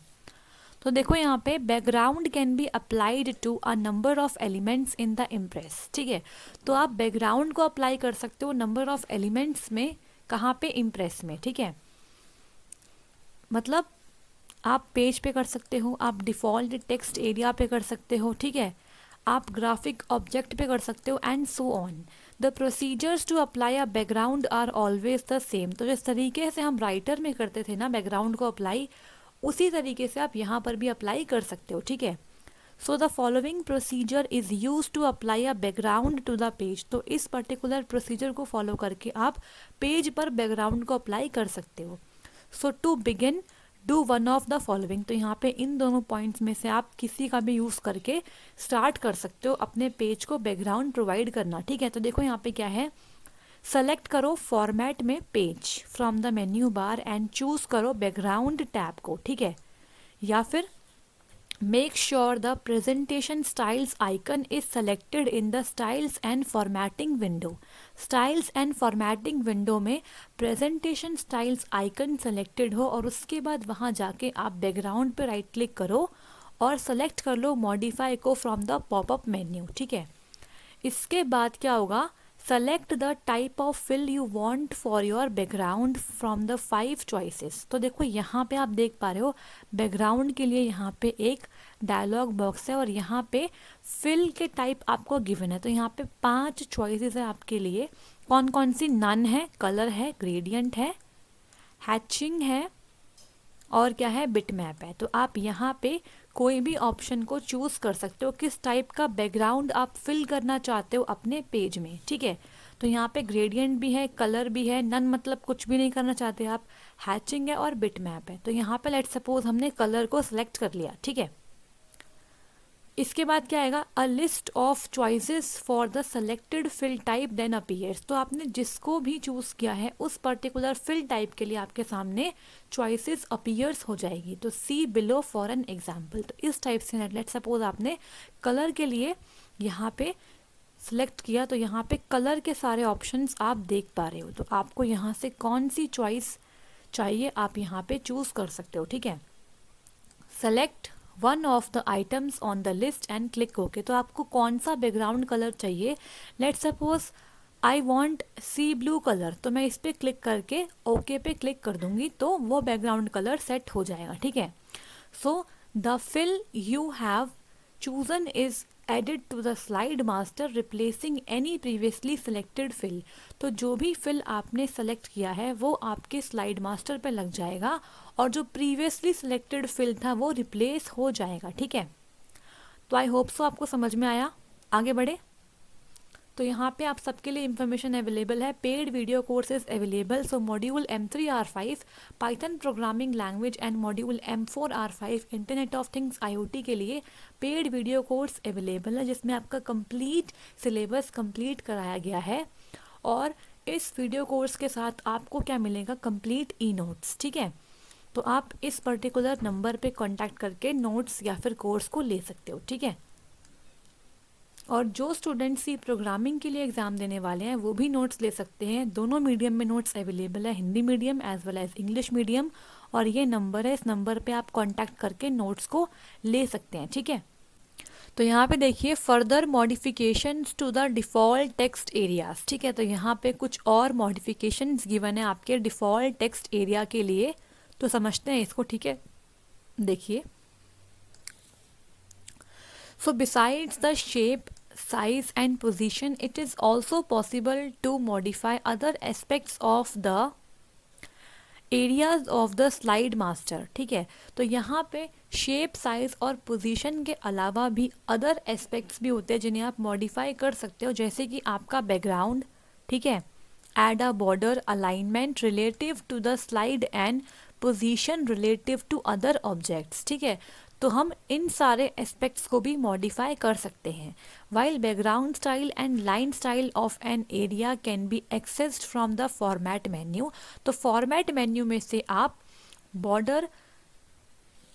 तो देखो यहाँ पे background can be applied to a number of elements in the Impress. ठीक है, तो आप बैकग्राउंड को अप्लाई कर सकते हो नंबर ऑफ एलिमेंट्स में, कहाँ पे, इम्प्रेस में। ठीक है, मतलब आप पेज पे कर सकते हो, आप डिफ़ॉल्ट टेक्स्ट एरिया पे कर सकते हो। ठीक है, आप ग्राफिक ऑब्जेक्ट पे कर सकते हो, and so on. The procedures to apply a background are always the same. तो जिस तरीके से हम राइटर में करते थे ना बैकग्राउंड को अप्लाई, उसी तरीके से आप यहाँ पर भी अप्लाई कर सकते हो। ठीक है, so the following procedure is use to apply a background to the page. तो इस पर्टिकुलर प्रोसीजर को फॉलो करके आप पेज पर बैकग्राउंड को अप्लाई कर सकते हो। So to begin do one of the following. तो यहाँ पे इन दोनों पॉइंट्स में से आप किसी का भी यूज़ करके स्टार्ट कर सकते हो अपने पेज को बैकग्राउंड प्रोवाइड करना। ठीक है, तो देखो यहाँ पे क्या है, सेलेक्ट करो फॉर्मेट में page from the menu bar and choose करो बैकग्राउंड टैब को। ठीक है, या फिर make sure the presentation styles icon is selected in the styles and formatting window. Styles and formatting window में प्रेजेंटेशन स्टाइल्स आइकन सेलेक्टेड हो और उसके बाद वहाँ जाके आप बैकग्राउंड पे राइट क्लिक करो और सेलेक्ट कर लो मॉडिफाई को फ्रॉम द पॉपअप मेन्यू। ठीक है, इसके बाद क्या होगा, select the type of fill you want for your background from the 5 choices. तो देखो यहाँ पे आप देख पा रहे हो बैकग्राउंड के लिए यहाँ पे एक डायलॉग बॉक्स है और यहाँ पे फिल के टाइप आपको गिवन है। तो यहाँ पे 5 चॉइसेस है आपके लिए, कौन कौन सी, नन है, कलर है, ग्रेडियंट है, हैचिंग है और क्या है, बिटमैप है। तो आप यहाँ पे कोई भी ऑप्शन को चूज़ कर सकते हो, किस टाइप का बैकग्राउंड आप फिल करना चाहते हो अपने पेज में। ठीक है, तो यहाँ पे ग्रेडियंट भी है, कलर भी है, नन मतलब कुछ भी नहीं करना चाहते आप, हैचिंग है और बिटमैप है। तो यहाँ पे लेट्स सपोज हमने कलर को सिलेक्ट कर लिया। ठीक है, इसके बाद क्या आएगा, a list of choices for the selected fill type then appears. तो आपने जिसको भी चूज़ किया है उस पर्टिकुलर फिल टाइप के लिए आपके सामने चॉइसेस अपीयर्स हो जाएगी। तो सी बिलो फॉर एन एग्जाम्पल। तो इस टाइप से लेट सपोज आपने कलर के लिए यहाँ पे सिलेक्ट किया, तो यहाँ पे कलर के सारे ऑप्शंस आप देख पा रहे हो। तो आपको यहाँ से कौन सी चॉइस चाहिए आप यहाँ पे चूज़ कर सकते हो, ठीक है। Select one of the items on the list and click okay. तो आपको कौन सा बैकग्राउंड कलर चाहिए, let suppose I want sea blue colour, तो मैं इस पर क्लिक करके ओके पे क्लिक कर दूंगी तो वो बैकग्राउंड कलर सेट हो जाएगा, ठीक है। So the fill you have chosen is added to the slide master replacing any previously selected fill। तो जो भी fill आपने select किया है वो आपके slide master पे लग जाएगा और जो previously selected fill था वो replace हो जाएगा, ठीक है। तो आई होप सो आपको समझ में आया। आगे बढ़े तो यहाँ पे आप सबके लिए इंफॉर्मेशन अवेलेबल है। Paid video courses available. So module M3R5 Python programming language and module M4R5 internet of things IoT के लिए पेड वीडियो कोर्स अवेलेबल है, जिसमें आपका कंप्लीट सिलेबस कंप्लीट कराया गया है। और इस वीडियो कोर्स के साथ आपको क्या मिलेगा, कंप्लीट ई नोट्स, ठीक है। तो आप इस पर्टिकुलर नंबर पे कांटेक्ट करके नोट्स या फिर कोर्स को ले सकते हो, ठीक है। और जो स्टूडेंट्स सी प्रोग्रामिंग के लिए एग्ज़ाम देने वाले हैं वो भी नोट्स ले सकते हैं। दोनों मीडियम में नोट्स अवेलेबल है, Hindi medium as well as English medium. और ये नंबर है, इस नंबर पे आप कांटेक्ट करके नोट्स को ले सकते हैं, ठीक है। तो यहाँ पे देखिए further modifications to the default text areas, ठीक है। तो यहाँ पे कुछ और मॉडिफिकेशंस गिवन है आपके डिफ़ॉल्ट टेक्स्ट एरिया के लिए, तो समझते हैं इसको, ठीक है। देखिए, so besides the shape, size and position, it is also possible to modify other aspects of the areas of the slide master, ठीक है। तो यहाँ पे शेप, साइज और पोजीशन के अलावा भी अदर एस्पेक्ट्स भी होते हैं जिन्हें आप मॉडिफाई कर सकते हो, जैसे कि आपका बैकग्राउंड, ठीक है। Add a border alignment relative to the slide and position relative to other objects, ठीक है। तो हम इन सारे एस्पेक्ट्स को भी मॉडिफाई कर सकते हैं। While background style and line style of an area can be accessed from the format menu. तो फॉर्मेट मेन्यू में से आप बॉर्डर,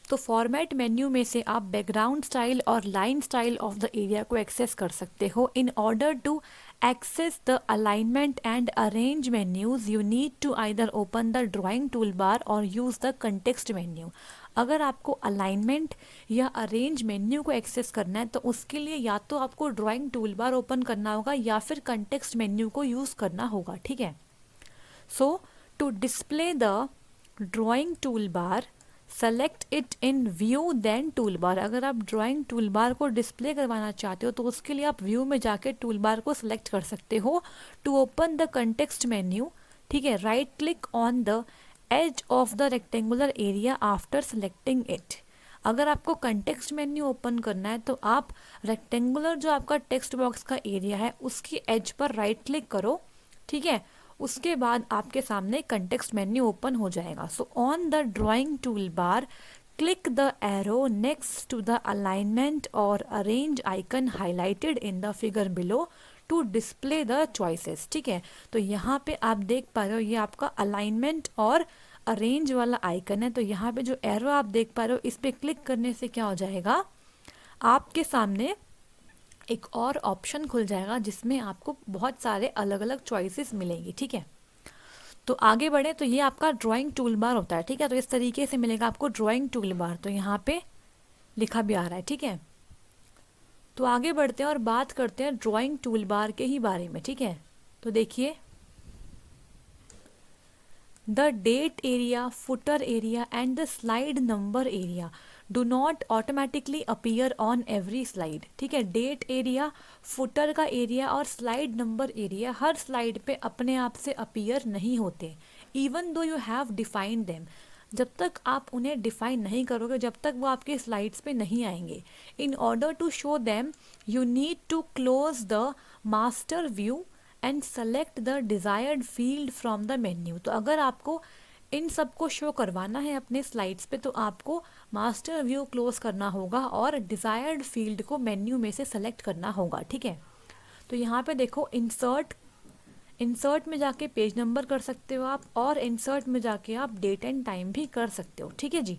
तो फॉर्मेट मेन्यू में से आप बैकग्राउंड स्टाइल और line style of the area को एक्सेस कर सकते हो। In order to access the alignment and arrange menus you need to either open the drawing toolbar or use the context menu। अगर आपको अलाइनमेंट या arrange menu को access करना है तो उसके लिए या तो आपको ड्राइंग टूलबार ओपन करना होगा या फिर कंटेक्स्ट मेन्यू को यूज़ करना होगा, ठीक है। So to display the drawing toolbar select it in view then toolbar. अगर आप ड्राइंग टूलबार को डिस्प्ले करवाना चाहते हो तो उसके लिए आप व्यू में जाके टूलबार को सिलेक्ट कर सकते हो। To open the context menu, ठीक है, right click on the edge of the rectangular area after selecting it. अगर आपको कंटेक्स्ट मेन्यू ओपन करना है तो आप रेक्टेंगुलर जो आपका टेक्स्ट बॉक्स का एरिया है उसकी एज पर राइट क्लिक करो, ठीक है। उसके बाद आपके सामने कंटेक्स्ट मेन्यू ओपन हो जाएगा। So on the drawing tool bar click the arrow next to the alignment और arrange icon highlighted in the figure below to display the choices, ठीक है। तो यहाँ पे आप देख पा रहे हो ये आपका अलाइनमेंट और अरेंज वाला आइकन है। तो यहाँ पे जो एरो आप देख पा रहे हो इस पर क्लिक करने से क्या हो जाएगा, आपके सामने एक और ऑप्शन खुल जाएगा जिसमें आपको बहुत सारे अलग अलग चॉइसेस मिलेंगी, ठीक है। तो आगे बढ़े तो ये आपका ड्राइंग टूल बार होता है, ठीक है। तो इस तरीके से मिलेगा आपको ड्राइंग टूल बार। तो यहाँ पे लिखा भी आ रहा है, ठीक है। तो आगे बढ़ते हैं और बात करते हैं ड्राइंग टूल बार के ही बारे में, ठीक है। तो देखिए the date area, footer area and the slide number area do not automatically appear on every slide, ठीक है। डेट एरिया, फुटर का एरिया और स्लाइड नंबर एरिया हर स्लाइड पे अपने आप से अपीयर नहीं होते, even though you have defined them. जब तक आप उन्हें डिफाइन नहीं करोगे जब तक वो आपके स्लाइड्स पे नहीं आएंगे। In order to show them you need to close the master view and select the desired field from the menu. तो अगर आपको इन सबको शो करवाना है अपने स्लाइड्स पे, तो आपको मास्टर व्यू क्लोज करना होगा और डिज़ायर्ड फील्ड को मेन्यू में से सेलेक्ट करना होगा, ठीक है। तो यहाँ पे देखो इंसर्ट में जाके पेज नंबर कर सकते हो आप, और इंसर्ट में जाके आप डेट एंड टाइम भी कर सकते हो, ठीक है जी।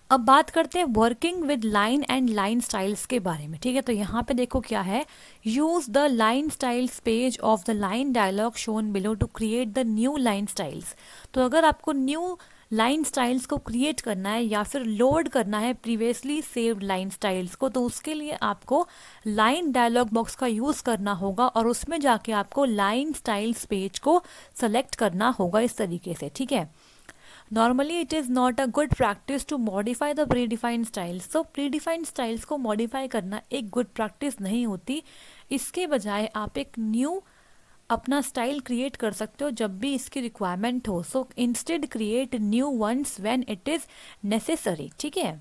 अब बात करते हैं working with line and line styles के बारे में, ठीक है। तो यहाँ पे देखो क्या है, use the line styles page of the line dialog shown below to create the new line styles. तो अगर आपको न्यू लाइन स्टाइल्स को क्रिएट करना है या फिर लोड करना है प्रीवियसली सेव्ड लाइन स्टाइल्स को, तो उसके लिए आपको लाइन डायलॉग बॉक्स का यूज़ करना होगा और उसमें जाके आपको लाइन स्टाइल्स पेज को सेलेक्ट करना होगा इस तरीके से, ठीक है। Normally, it is not a good practice to modify the predefined styles. So, predefined styles को modify करना एक good practice नहीं होती। इसके बजाय आप एक न्यू अपना स्टाइल क्रिएट कर सकते हो जब भी इसकी रिक्वायरमेंट हो। So instead create new ones when it is necessary, ठीक है।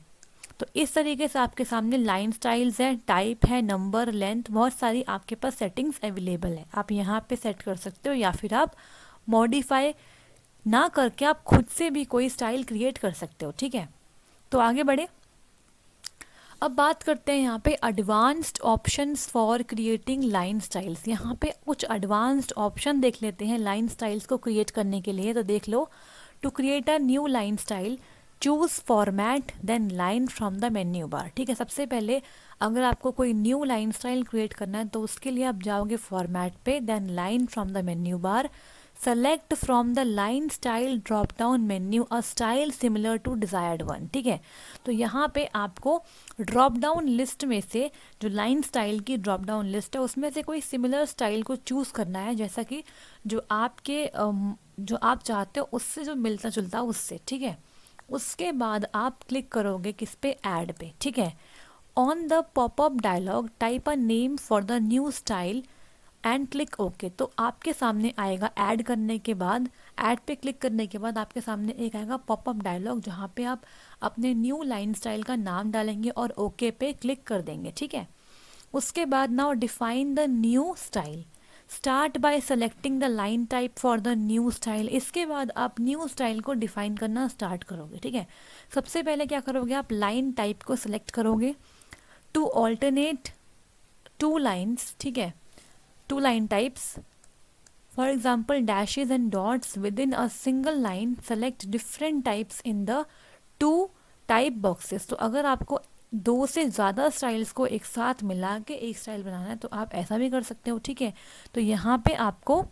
तो इस तरीके से आपके सामने लाइन स्टाइल्स है, टाइप है, नंबर, लेंथ, बहुत सारी आपके पास सेटिंग्स अवेलेबल है। आप यहाँ पे सेट कर सकते हो या फिर आप मॉडिफाई ना करके आप खुद से भी कोई स्टाइल क्रिएट कर सकते हो, ठीक है। तो आगे बढ़े, अब बात करते हैं यहाँ पे advanced options for creating line styles. यहाँ पे कुछ एडवांस्ड ऑप्शन देख लेते हैं लाइन स्टाइल्स को क्रिएट करने के लिए। तो देख लो, to create a new line style choose format then line from the menu bar, ठीक है। सबसे पहले अगर आपको कोई न्यू लाइन स्टाइल क्रिएट करना है तो उसके लिए आप जाओगे फॉर्मेट पे, then line from the menu bar, select from the line style drop down menu a style similar to desired one, ठीक है। तो यहाँ पे आपको ड्रॉप डाउन लिस्ट में से, जो लाइन स्टाइल की ड्रॉप डाउन लिस्ट है, उसमें से कोई सिमिलर स्टाइल को चूज़ करना है, जैसा कि जो आप चाहते हो उससे जो मिलता जुलता उससे, ठीक है। उसके बाद आप क्लिक करोगे किस पे, ऐड पे, ठीक है। On the popup dialog type a name for the new style and click okay. तो आपके सामने आएगा ऐड करने के बाद, ऐड पे क्लिक करने के बाद आपके सामने एक आएगा पॉपअप डायलॉग, जहाँ पे आप अपने न्यू लाइन स्टाइल का नाम डालेंगे और ओके पे क्लिक कर देंगे, ठीक है। उसके बाद now define the new style, start by selecting the line type for the new style. इसके बाद आप न्यू स्टाइल को डिफाइन करना स्टार्ट करोगे, ठीक है। सबसे पहले क्या करोगे, आप लाइन टाइप को सिलेक्ट करोगे टू ऑल्टरनेट टू लाइन्स, ठीक है, two line types, for example dashes and dots within a single line, select different types in the two type boxes। तो अगर आपको दो से ज़्यादा स्टाइल्स को एक साथ मिला के एक स्टाइल बनाना है तो आप ऐसा भी कर सकते हो, ठीक है। तो यहाँ पे आपको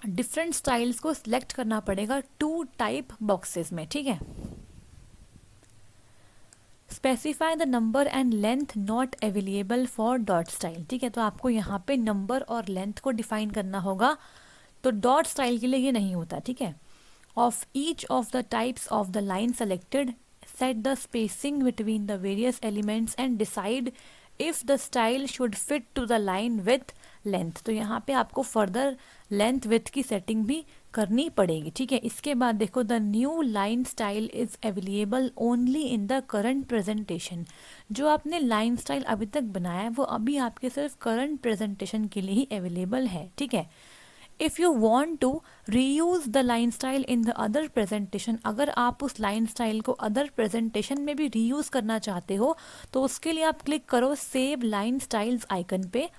डिफरेंट स्टाइल्स को सिलेक्ट करना पड़ेगा टू टाइप बॉक्सेस में, ठीक है। Specify the number and length not available for dot style, ठीक है। तो आपको यहाँ पे नंबर और लेंथ को डिफाइन करना होगा, तो डॉट स्टाइल के लिए ये नहीं होता, ठीक है। Of each of the types of the line selected, set the spacing between the various elements and decide if the style should fit to the line with length. तो यहाँ पे आपको फर्दर लेंथ विथ की setting भी करनी पड़ेगी, ठीक है। इसके बाद देखो, the new line style is available only in the current presentation. जो आपने लाइन स्टाइल अभी तक बनाया है वो अभी आपके सिर्फ करंट प्रेजेंटेशन के लिए ही अवेलेबल है, ठीक है। If you want to reuse the line style in the other presentation, अगर आप उस लाइन स्टाइल को अदर प्रेजेंटेशन में भी रीयूज़ करना चाहते हो तो उसके लिए आप क्लिक करो सेव लाइन स्टाइल्स आइकन पे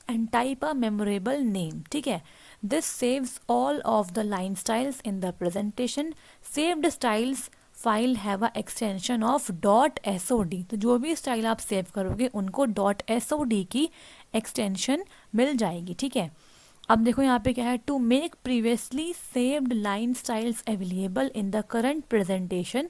and type a memorable name, ठीक है। This saves all of the line styles in the presentation. Saved styles file have a extension of .sod। तो जो भी स्टाइल आप सेव करोगे उनको .sod की एक्सटेंशन मिल जाएगी, ठीक है। अब देखो यहाँ पे क्या है, to make previously saved line styles available in the current presentation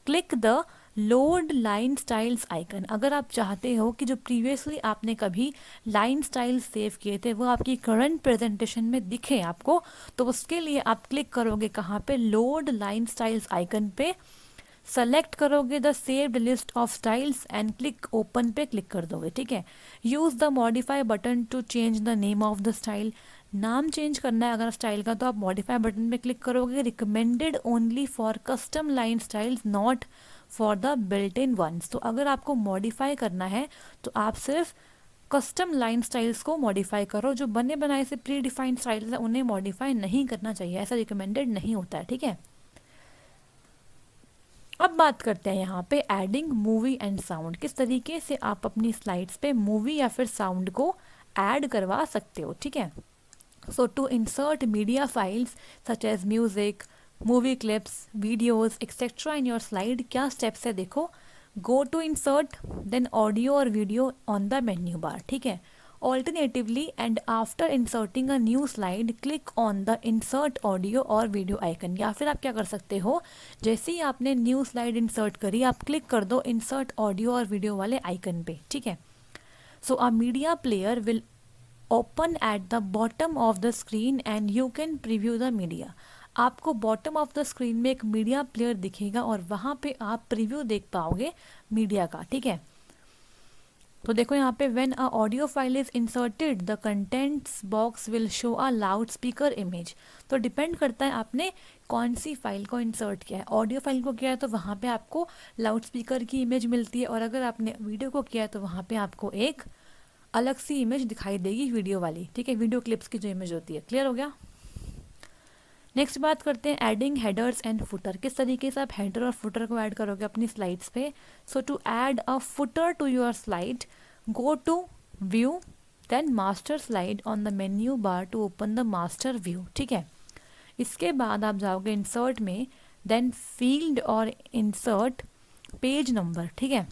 click the load line styles icon. अगर आप चाहते हो कि जो प्रीवियसली आपने कभी लाइन स्टाइल सेव किए थे वो आपकी करंट प्रेजेंटेशन में दिखे आपको, तो उसके लिए आप क्लिक करोगे कहाँ पे, लोड लाइन स्टाइल्स आइकन पे, सेलेक्ट करोगे the saved list of styles and click open पे क्लिक कर दोगे, ठीक है। Use the modify button to change the name of the style. नाम चेंज करना है अगर स्टाइल का तो आप मॉडिफाई बटन पे क्लिक करोगे। Recommended only for custom line styles not for the built in ones. तो अगर आपको मॉडिफाई करना है तो आप सिर्फ कस्टम लाइन स्टाइल्स को मॉडिफाई करो, जो बने बनाए से प्री डिफाइंड स्टाइल्स है उन्हें मॉडिफाई नहीं करना चाहिए, ऐसा रिकमेंडेड नहीं होता है, ठीक है। अब बात करते हैं यहाँ पे एडिंग मूवी एंड साउंड, किस तरीके से आप अपनी स्लाइड्स पे मूवी या फिर साउंड को ऐड करवा सकते हो, ठीक है। So to insert media files such as music, movie clips, videos etcetera in your slide, क्या स्टेप्स है देखो। Go to insert, then audio और video on the menu bar, ठीक है। Alternatively, and after inserting a new slide, click on the insert audio और video icon। या फिर आप क्या कर सकते हो, जैसे ही आपने न्यू स्लाइड इंसर्ट करी आप क्लिक कर दो इंसर्ट ऑडियो और वीडियो वाले आइकन पे, ठीक है। So a media player will open at the bottom of the screen and you can preview the media. आपको बॉटम ऑफ द स्क्रीन में एक मीडिया प्लेयर दिखेगा और वहाँ पे आप प्रीव्यू देख पाओगे मीडिया का, ठीक है। तो देखो यहाँ पे when a audio file is inserted the contents box will show a loud speaker image. तो डिपेंड करता है आपने कौन सी फाइल को इंसर्ट किया है। ऑडियो फाइल को किया है तो वहाँ पे आपको लाउड स्पीकर की इमेज मिलती है, और अगर आपने वीडियो को किया है तो वहाँ पे आपको एक अलग सी इमेज दिखाई देगी वीडियो वाली, ठीक है, वीडियो क्लिप्स की जो इमेज होती है। क्लियर हो गया। नेक्स्ट बात करते हैं एडिंग हेडर्स एंड फुटर, किस तरीके से आप हेडर और फुटर को ऐड करोगे अपनी स्लाइड्स पे। So to add a footer to your slide, go to view then master slide on the menu bar to open the master view, ठीक है। इसके बाद आप जाओगे इंसर्ट में, देन फील्ड और इंसर्ट पेज नंबर, ठीक है।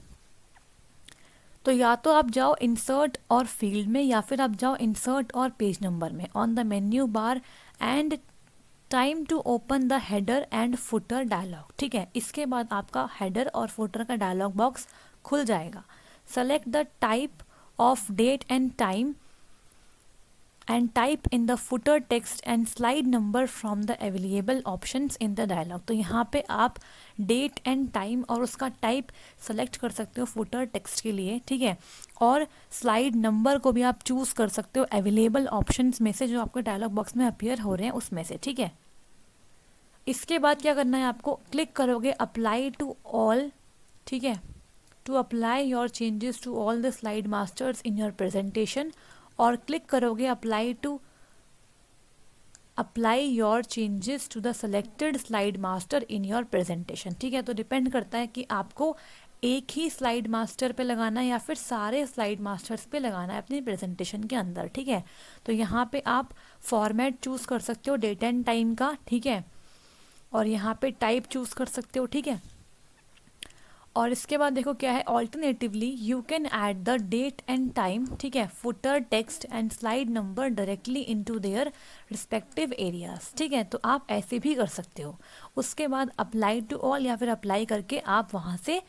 तो या तो आप जाओ इंसर्ट और फील्ड में या फिर आप जाओ इंसर्ट और पेज नंबर में on the menu bar and time to open the header and footer dialog, ठीक है। इसके बाद आपका हेडर और फुटर का डायलॉग बॉक्स खुल जाएगा। Select the type of date and time and type in the footer text and slide number from the available options in the dialog. तो यहाँ पे आप डेट एंड टाइम और उसका टाइप सेलेक्ट कर सकते हो फुटर टेक्स्ट के लिए, ठीक है। और स्लाइड नंबर को भी आप चूज़ कर सकते हो अवेलेबल ऑप्शंस में से जो आपके डायलॉग बॉक्स में अपीयर हो रहे हैं उसमें से, ठीक है। इसके बाद क्या करना है आपको, क्लिक करोगे अप्लाई टू ऑल, ठीक है, to apply your changes to all the slide masters in your presentation, और क्लिक करोगे apply your changes to the selected slide master in your presentation, ठीक है। तो डिपेंड करता है कि आपको एक ही स्लाइड मास्टर पे लगाना है या फिर सारे स्लाइड मास्टर्स पे लगाना है अपनी प्रेजेंटेशन के अंदर, ठीक है। तो यहाँ पे आप फॉर्मेट चूज़ कर सकते हो डेट एंड टाइम का, ठीक है, और यहाँ पे टाइप चूज़ कर सकते हो, ठीक है। और इसके बाद देखो क्या है, alternatively you can add the date and time, ठीक है, footer text and slide number directly into their respective areas, ठीक है। तो आप ऐसे भी कर सकते हो। उसके बाद अप्लाई टू ऑल या फिर अप्लाई करके आप वहाँ से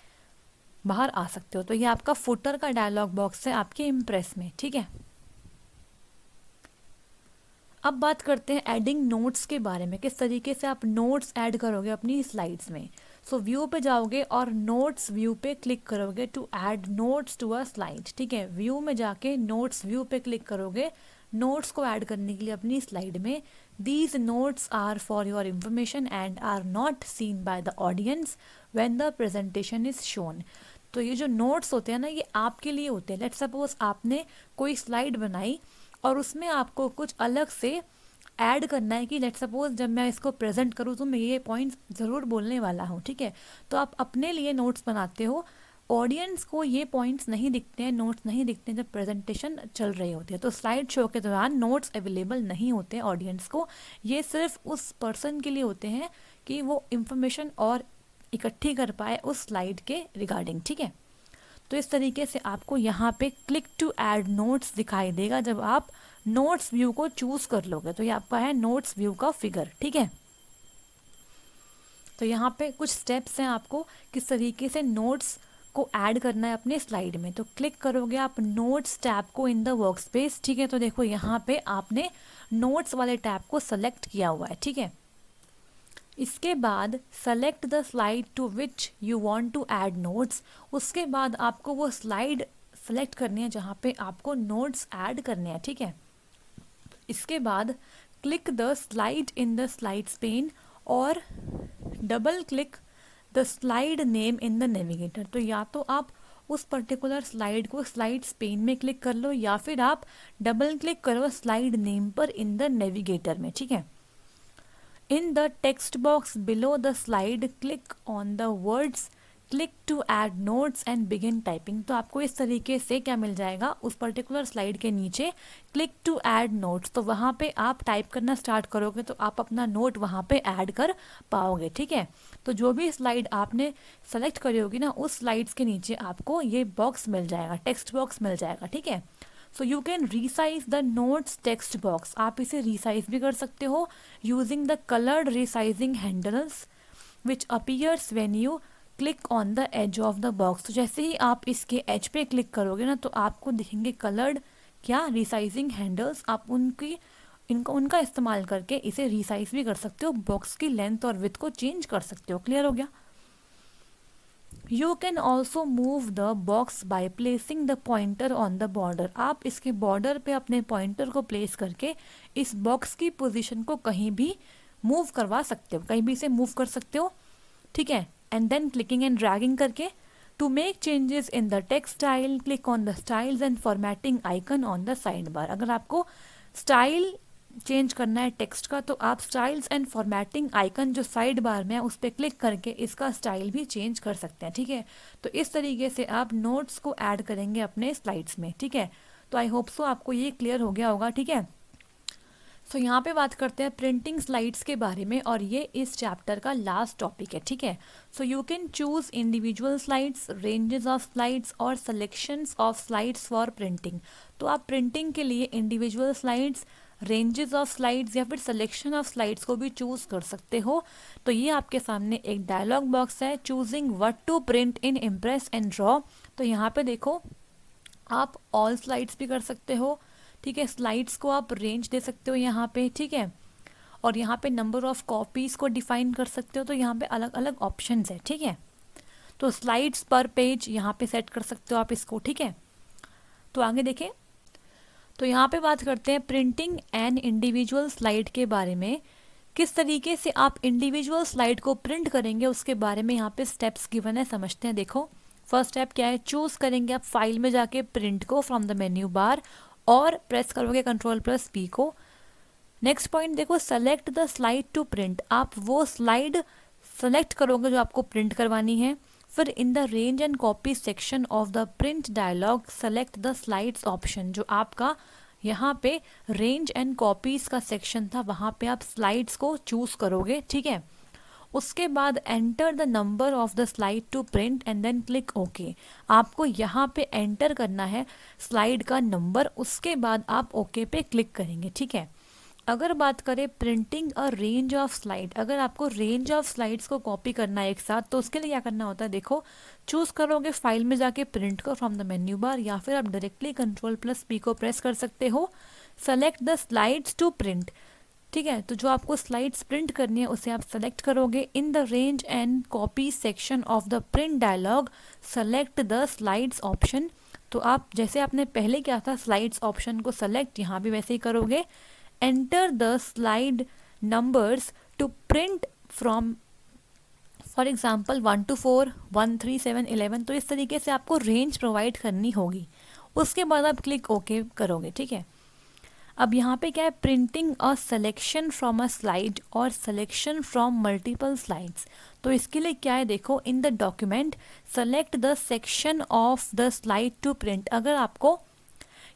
बाहर आ सकते हो। तो ये आपका फुटर का डायलॉग बॉक्स है आपके इम्प्रेस में, ठीक है। अब बात करते हैं एडिंग नोट्स के बारे में, किस तरीके से आप नोट्स ऐड करोगे अपनी स्लाइड्स में। सो व्यू पे जाओगे और नोट्स व्यू पे क्लिक करोगे to add notes to a slide, ठीक है। व्यू में जाके नोट्स व्यू पे क्लिक करोगे नोट्स को ऐड करने के लिए अपनी स्लाइड में। These notes are for your information and are not seen by the audience when the presentation is shown. तो ये जो नोट्स होते हैं ना, ये आपके लिए होते हैं। लेट्स सपोज आपने कोई स्लाइड बनाई और उसमें आपको कुछ अलग से ऐड करना है कि लेट्स सपोज जब मैं इसको प्रेजेंट करूँ तो मैं ये पॉइंट्स ज़रूर बोलने वाला हूँ, ठीक है। तो आप अपने लिए नोट्स बनाते हो, ऑडियंस को ये पॉइंट्स नहीं दिखते हैं, नोट्स नहीं दिखते हैं जब प्रेजेंटेशन चल रही होती है। तो स्लाइड शो के दौरान नोट्स अवेलेबल नहीं होते हैं ऑडियंस को, ये सिर्फ उस पर्सन के लिए होते हैं कि वो इंफॉर्मेशन और इकट्ठी कर पाए उस स्लाइड के रिगार्डिंग, ठीक है। तो इस तरीके से आपको यहाँ पे क्लिक टू ऐड नोट्स दिखाई देगा जब आप नोट्स व्यू को चूज कर लोगे। तो ये आपका है नोट्स व्यू का फिगर, ठीक है। तो यहाँ पे कुछ स्टेप्स हैं आपको किस तरीके से नोट्स को ऐड करना है अपने स्लाइड में। तो क्लिक करोगे आप नोट्स टैब को इन द वर्क स्पेस, ठीक है। तो देखो यहाँ पे आपने नोट्स वाले टैब को सेलेक्ट किया हुआ है, ठीक है। इसके बाद select the slide to which you want to add notes. उसके बाद आपको वो स्लाइड सेलेक्ट करनी है जहाँ पे आपको नोट्स ऐड करने हैं, ठीक है। इसके बाद click the slide in the slides pane और double click the slide name in the navigator. तो या तो आप उस पर्टिकुलर स्लाइड को स्लाइड्स पेन में क्लिक कर लो या फिर आप डबल क्लिक करो स्लाइड नेम पर इन द नेविगेटर में, ठीक है। In the text box below the slide click on the words click to add notes and begin typing. तो आपको इस तरीके से क्या मिल जाएगा, उस पर्टिकुलर स्लाइड के नीचे क्लिक टू ऐड नोट्स, तो वहाँ पे आप टाइप करना स्टार्ट करोगे तो आप अपना नोट वहाँ पे ऐड कर पाओगे, ठीक है। तो जो भी स्लाइड आपने सेलेक्ट करी होगी ना, उस स्लाइड्स के नीचे आपको ये बॉक्स मिल जाएगा, टेक्स्ट बॉक्स मिल जाएगा, ठीक है। So you can resize the notes text box, आप इसे रीसाइज भी कर सकते हो using the coloured resizing handles which appears when you click on the edge of the box. तो जैसे ही आप इसके एज पे क्लिक करोगे ना, तो आपको दिखेंगे कलर्ड क्या रिसाइजिंग हैंडल्स, आप उनका इस्तेमाल करके इसे रिसाइज भी कर सकते हो, बॉक्स की लेंथ और विड्थ को चेंज कर सकते हो। क्लियर हो गया। You can also move the box by placing the pointer on the border, आप इसके बॉर्डर पे अपने पॉइंटर को प्लेस करके इस बॉक्स की पोजीशन को कहीं भी मूव करवा सकते हो, कहीं भी इसे मूव कर सकते हो, ठीक है। And then clicking and dragging करके to make changes in the text style click on the styles and formatting icon on the side bar. अगर आपको स्टाइल चेंज करना है टेक्स्ट का, तो आप स्टाइल्स एंड फॉर्मेटिंग आइकन जो साइड बार में है उस पर क्लिक करके इसका स्टाइल भी चेंज कर सकते हैं, ठीक है। तो इस तरीके से आप नोट्स को ऐड करेंगे अपने स्लाइड्स में, ठीक है। तो आई होप सो आपको ये क्लियर हो गया होगा, ठीक है। सो यहाँ पे बात करते हैं प्रिंटिंग स्लाइड्स के बारे में, और ये इस चैप्टर का लास्ट टॉपिक है, ठीक है। So you can choose individual slides, ranges of slides और selections of slides for printing. तो आप प्रिंटिंग के लिए individual slides, ranges of slides या फिर सिलेक्शन ऑफ स्लाइड्स को भी चूज कर सकते हो। तो ये आपके सामने एक डायलॉग बॉक्स है, choosing what to print in Impress and Draw. तो यहाँ पे देखो आप ऑल स्लाइड्स भी कर सकते हो, ठीक है। स्लाइड्स को आप रेंज दे सकते हो यहाँ पे, ठीक है। और यहाँ पे नंबर ऑफ कॉपीज को डिफाइन कर सकते हो, तो यहाँ पे अलग अलग ऑप्शंस है, ठीक है। तो स्लाइड्स पर पेज यहाँ पे सेट कर सकते हो आप इसको, ठीक है। तो आगे देखें, तो यहाँ पे बात करते हैं प्रिंटिंग एन इंडिविजुअल स्लाइड के बारे में। किस तरीके से आप इंडिविजुअल स्लाइड को प्रिंट करेंगे उसके बारे में यहाँ पे स्टेप्स गिवन है, समझते हैं। देखो फर्स्ट स्टेप क्या है, चूज करेंगे आप फाइल में जाके प्रिंट को फ्रॉम द मेन्यू बार और प्रेस करोगे Ctrl+P को। नेक्स्ट पॉइंट देखो, select the slide to print, आप वो स्लाइड सेलेक्ट करोगे जो आपको प्रिंट करवानी है। फिर इन the range and copy section of the print dialog select the slides option, जो आपका यहाँ पे रेंज एंड कॉपीज का सेक्शन था वहाँ पे आप स्लाइड्स को चूज करोगे, ठीक है। उसके बाद enter the number of the slide to print and then click okay, आपको यहाँ पे एंटर करना है स्लाइड का नंबर, उसके बाद आप ओके पे क्लिक करेंगे, ठीक है। अगर बात करें printing a range of slide, अगर आपको रेंज ऑफ स्लाइड्स को कॉपी करना है एक साथ, तो उसके लिए क्या करना होता है, देखो चूज करोगे फाइल में जाके प्रिंट को फ्रॉम द मेन्यू बार, या फिर आप डायरेक्टली Ctrl+P को प्रेस कर सकते हो। Select the slides to print, ठीक है। तो जो आपको स्लाइड्स प्रिंट करनी है उसे आप सेलेक्ट करोगे। इन the range and copy section of the print dialog select the slides option, तो आप जैसे आपने पहले क्या था स्लाइड्स ऑप्शन को सेलेक्ट, यहाँ भी वैसे ही करोगे। Enter the slide numbers to print from for example 1 to 4, 1, 3, 7, 11, तो इस तरीके से आपको रेंज प्रोवाइड करनी होगी। उसके बाद आप क्लिक ओके करोगे, ठीक है। अब यहाँ पे क्या है, printing a selection from a slide और सिलेक्शन फ्रॉम मल्टीपल स्लाइड्स। तो इसके लिए क्या है, देखो in the document select the section of the slide to print, अगर आपको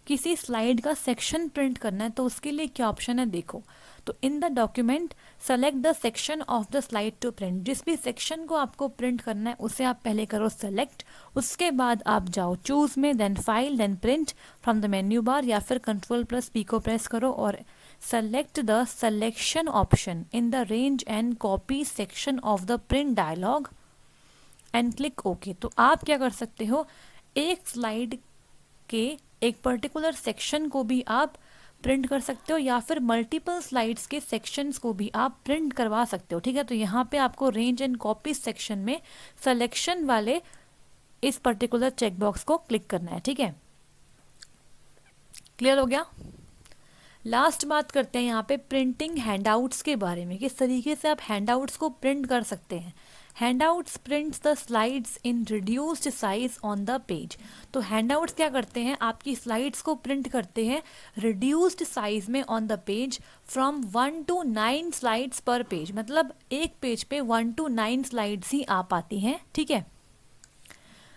किसी स्लाइड का सेक्शन प्रिंट करना है तो उसके लिए क्या ऑप्शन है, देखो तो in the document select the section of the slide to print, जिस भी सेक्शन को आपको प्रिंट करना है उसे आप पहले करो सेलेक्ट, उसके बाद आप जाओ चूज में, then file, then print from the menu bar, या फिर Ctrl+P को प्रेस करो और select the selection option in the range and copy section of the print dialog and click okay. तो आप क्या कर सकते हो, एक स्लाइड के एक पर्टिकुलर सेक्शन को भी आप प्रिंट कर सकते हो, या फिर मल्टीपल स्लाइड्स के सेक्शंस को भी आप प्रिंट करवा सकते हो, ठीक है। तो यहाँ पे आपको रेंज एंड कॉपी सेक्शन में सिलेक्शन वाले इस पर्टिकुलर चेकबॉक्स को क्लिक करना है, ठीक है। क्लियर हो गया। लास्ट बात करते हैं यहाँ पे प्रिंटिंग हैंडआउट्स के बारे में, किस तरीके से आप हैंडआउट्स को प्रिंट कर सकते हैं। Handouts prints the slides in reduced size on the page. तो हैंडआउट्स क्या करते हैं, आपकी स्लाइड्स को प्रिंट करते हैं रिड्यूस्ड साइज में on the page from 1 to 9 slides पर पेज, मतलब एक पेज पे 1 to 9 स्लाइड्स ही आ पाती हैं, ठीक है।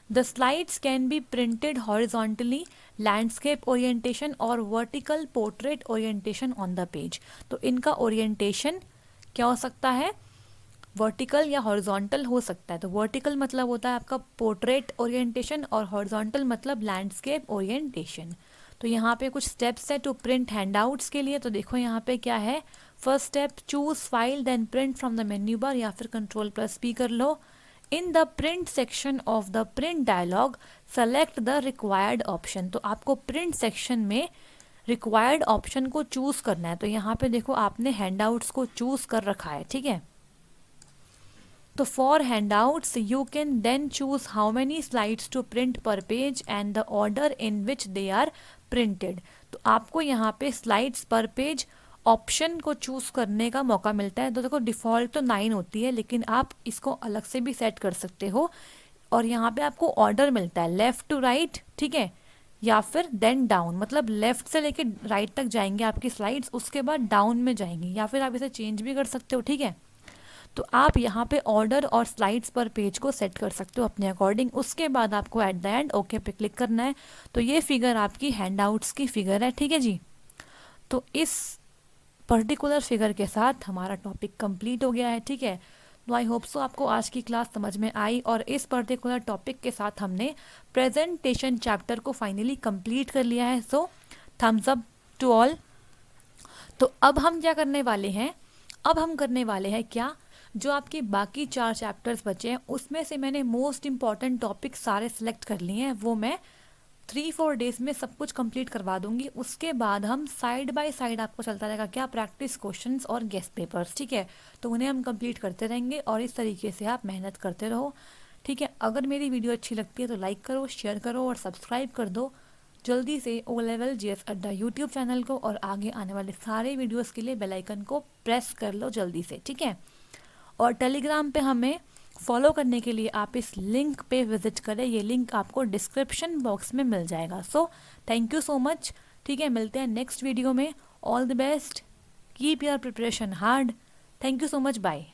The slides can be printed horizontally, landscape orientation और vertical portrait orientation on the page. तो इनका ओरिएंटेशन क्या हो सकता है, वर्टिकल या हॉरिजॉन्टल हो सकता है। तो वर्टिकल मतलब होता है आपका पोर्ट्रेट ओरिएंटेशन और हॉरिजॉन्टल मतलब लैंडस्केप ओरिएंटेशन। तो यहाँ पे कुछ स्टेप्स है टू प्रिंट हैंडआउट्स के लिए। तो देखो यहाँ पे क्या है, first step, choose file then print from the menu bar, या फिर Ctrl+P कर लो। In the print section of the print dialog select the required option. तो आपको प्रिंट सेक्शन में रिक्वायर्ड ऑप्शन को चूज करना है। तो यहाँ पे देखो आपने हैंडआउट्स को चूज कर रखा है, ठीक है। तो for handouts you can then choose how many slides to print per page and the order in which they are printed. तो आपको यहाँ पे स्लाइड्स पर पेज ऑप्शन को चूज करने का मौका मिलता है। तो देखो डिफ़ॉल्ट तो 9 होती है, लेकिन आप इसको अलग से भी सेट कर सकते हो। और यहाँ पे आपको ऑर्डर मिलता है लेफ़्ट टू राइट, ठीक है, या फिर देन डाउन, मतलब लेफ़्ट से लेके राइट तक जाएंगे आपकी स्लाइड्स, उसके बाद डाउन में जाएंगी, या फिर आप इसे चेंज भी कर सकते हो, ठीक है। तो आप यहाँ पे ऑर्डर और स्लाइड्स पर पेज को सेट कर सकते हो अपने अकॉर्डिंग। उसके बाद आपको एट द एंड ओके पे क्लिक करना है। तो ये फिगर आपकी हैंडआउट्स की फिगर है, ठीक है जी। तो इस पर्टिकुलर फिगर के साथ हमारा टॉपिक कंप्लीट हो गया है, ठीक है। तो आई होप सो आपको आज की क्लास समझ में आई, और इस पर्टिकुलर टॉपिक के साथ हमने प्रेजेंटेशन चैप्टर को फाइनली कंप्लीट कर लिया है। So thumbs up to all. तो अब हम क्या करने वाले हैं, अब हम करने वाले हैं क्या, जो आपके बाकी 4 चैप्टर्स बचे हैं उसमें से मैंने मोस्ट इंपॉर्टेंट टॉपिक सारे सिलेक्ट कर लिए हैं, वो मैं 3-4 डेज में सब कुछ कंप्लीट करवा दूंगी। उसके बाद हम साइड बाय साइड आपको चलता रहेगा क्या, प्रैक्टिस क्वेश्चंस और गेस्ट पेपर्स, ठीक है। तो उन्हें हम कंप्लीट करते रहेंगे और इस तरीके से आप मेहनत करते रहो, ठीक है। अगर मेरी वीडियो अच्छी लगती है तो लाइक करो, शेयर करो और सब्सक्राइब कर दो जल्दी से ओ लेवल जीएस अड्डा यूट्यूब चैनल को, और आगे आने वाले सारे वीडियोज़ के लिए बेल आइकन को प्रेस कर लो जल्दी से, ठीक है। और टेलीग्राम पे हमें फॉलो करने के लिए आप इस लिंक पे विजिट करें, ये लिंक आपको डिस्क्रिप्शन बॉक्स में मिल जाएगा। So thank you so much, ठीक है। मिलते हैं नेक्स्ट वीडियो में। All the best, keep your preparation hard. Thank you so much, bye.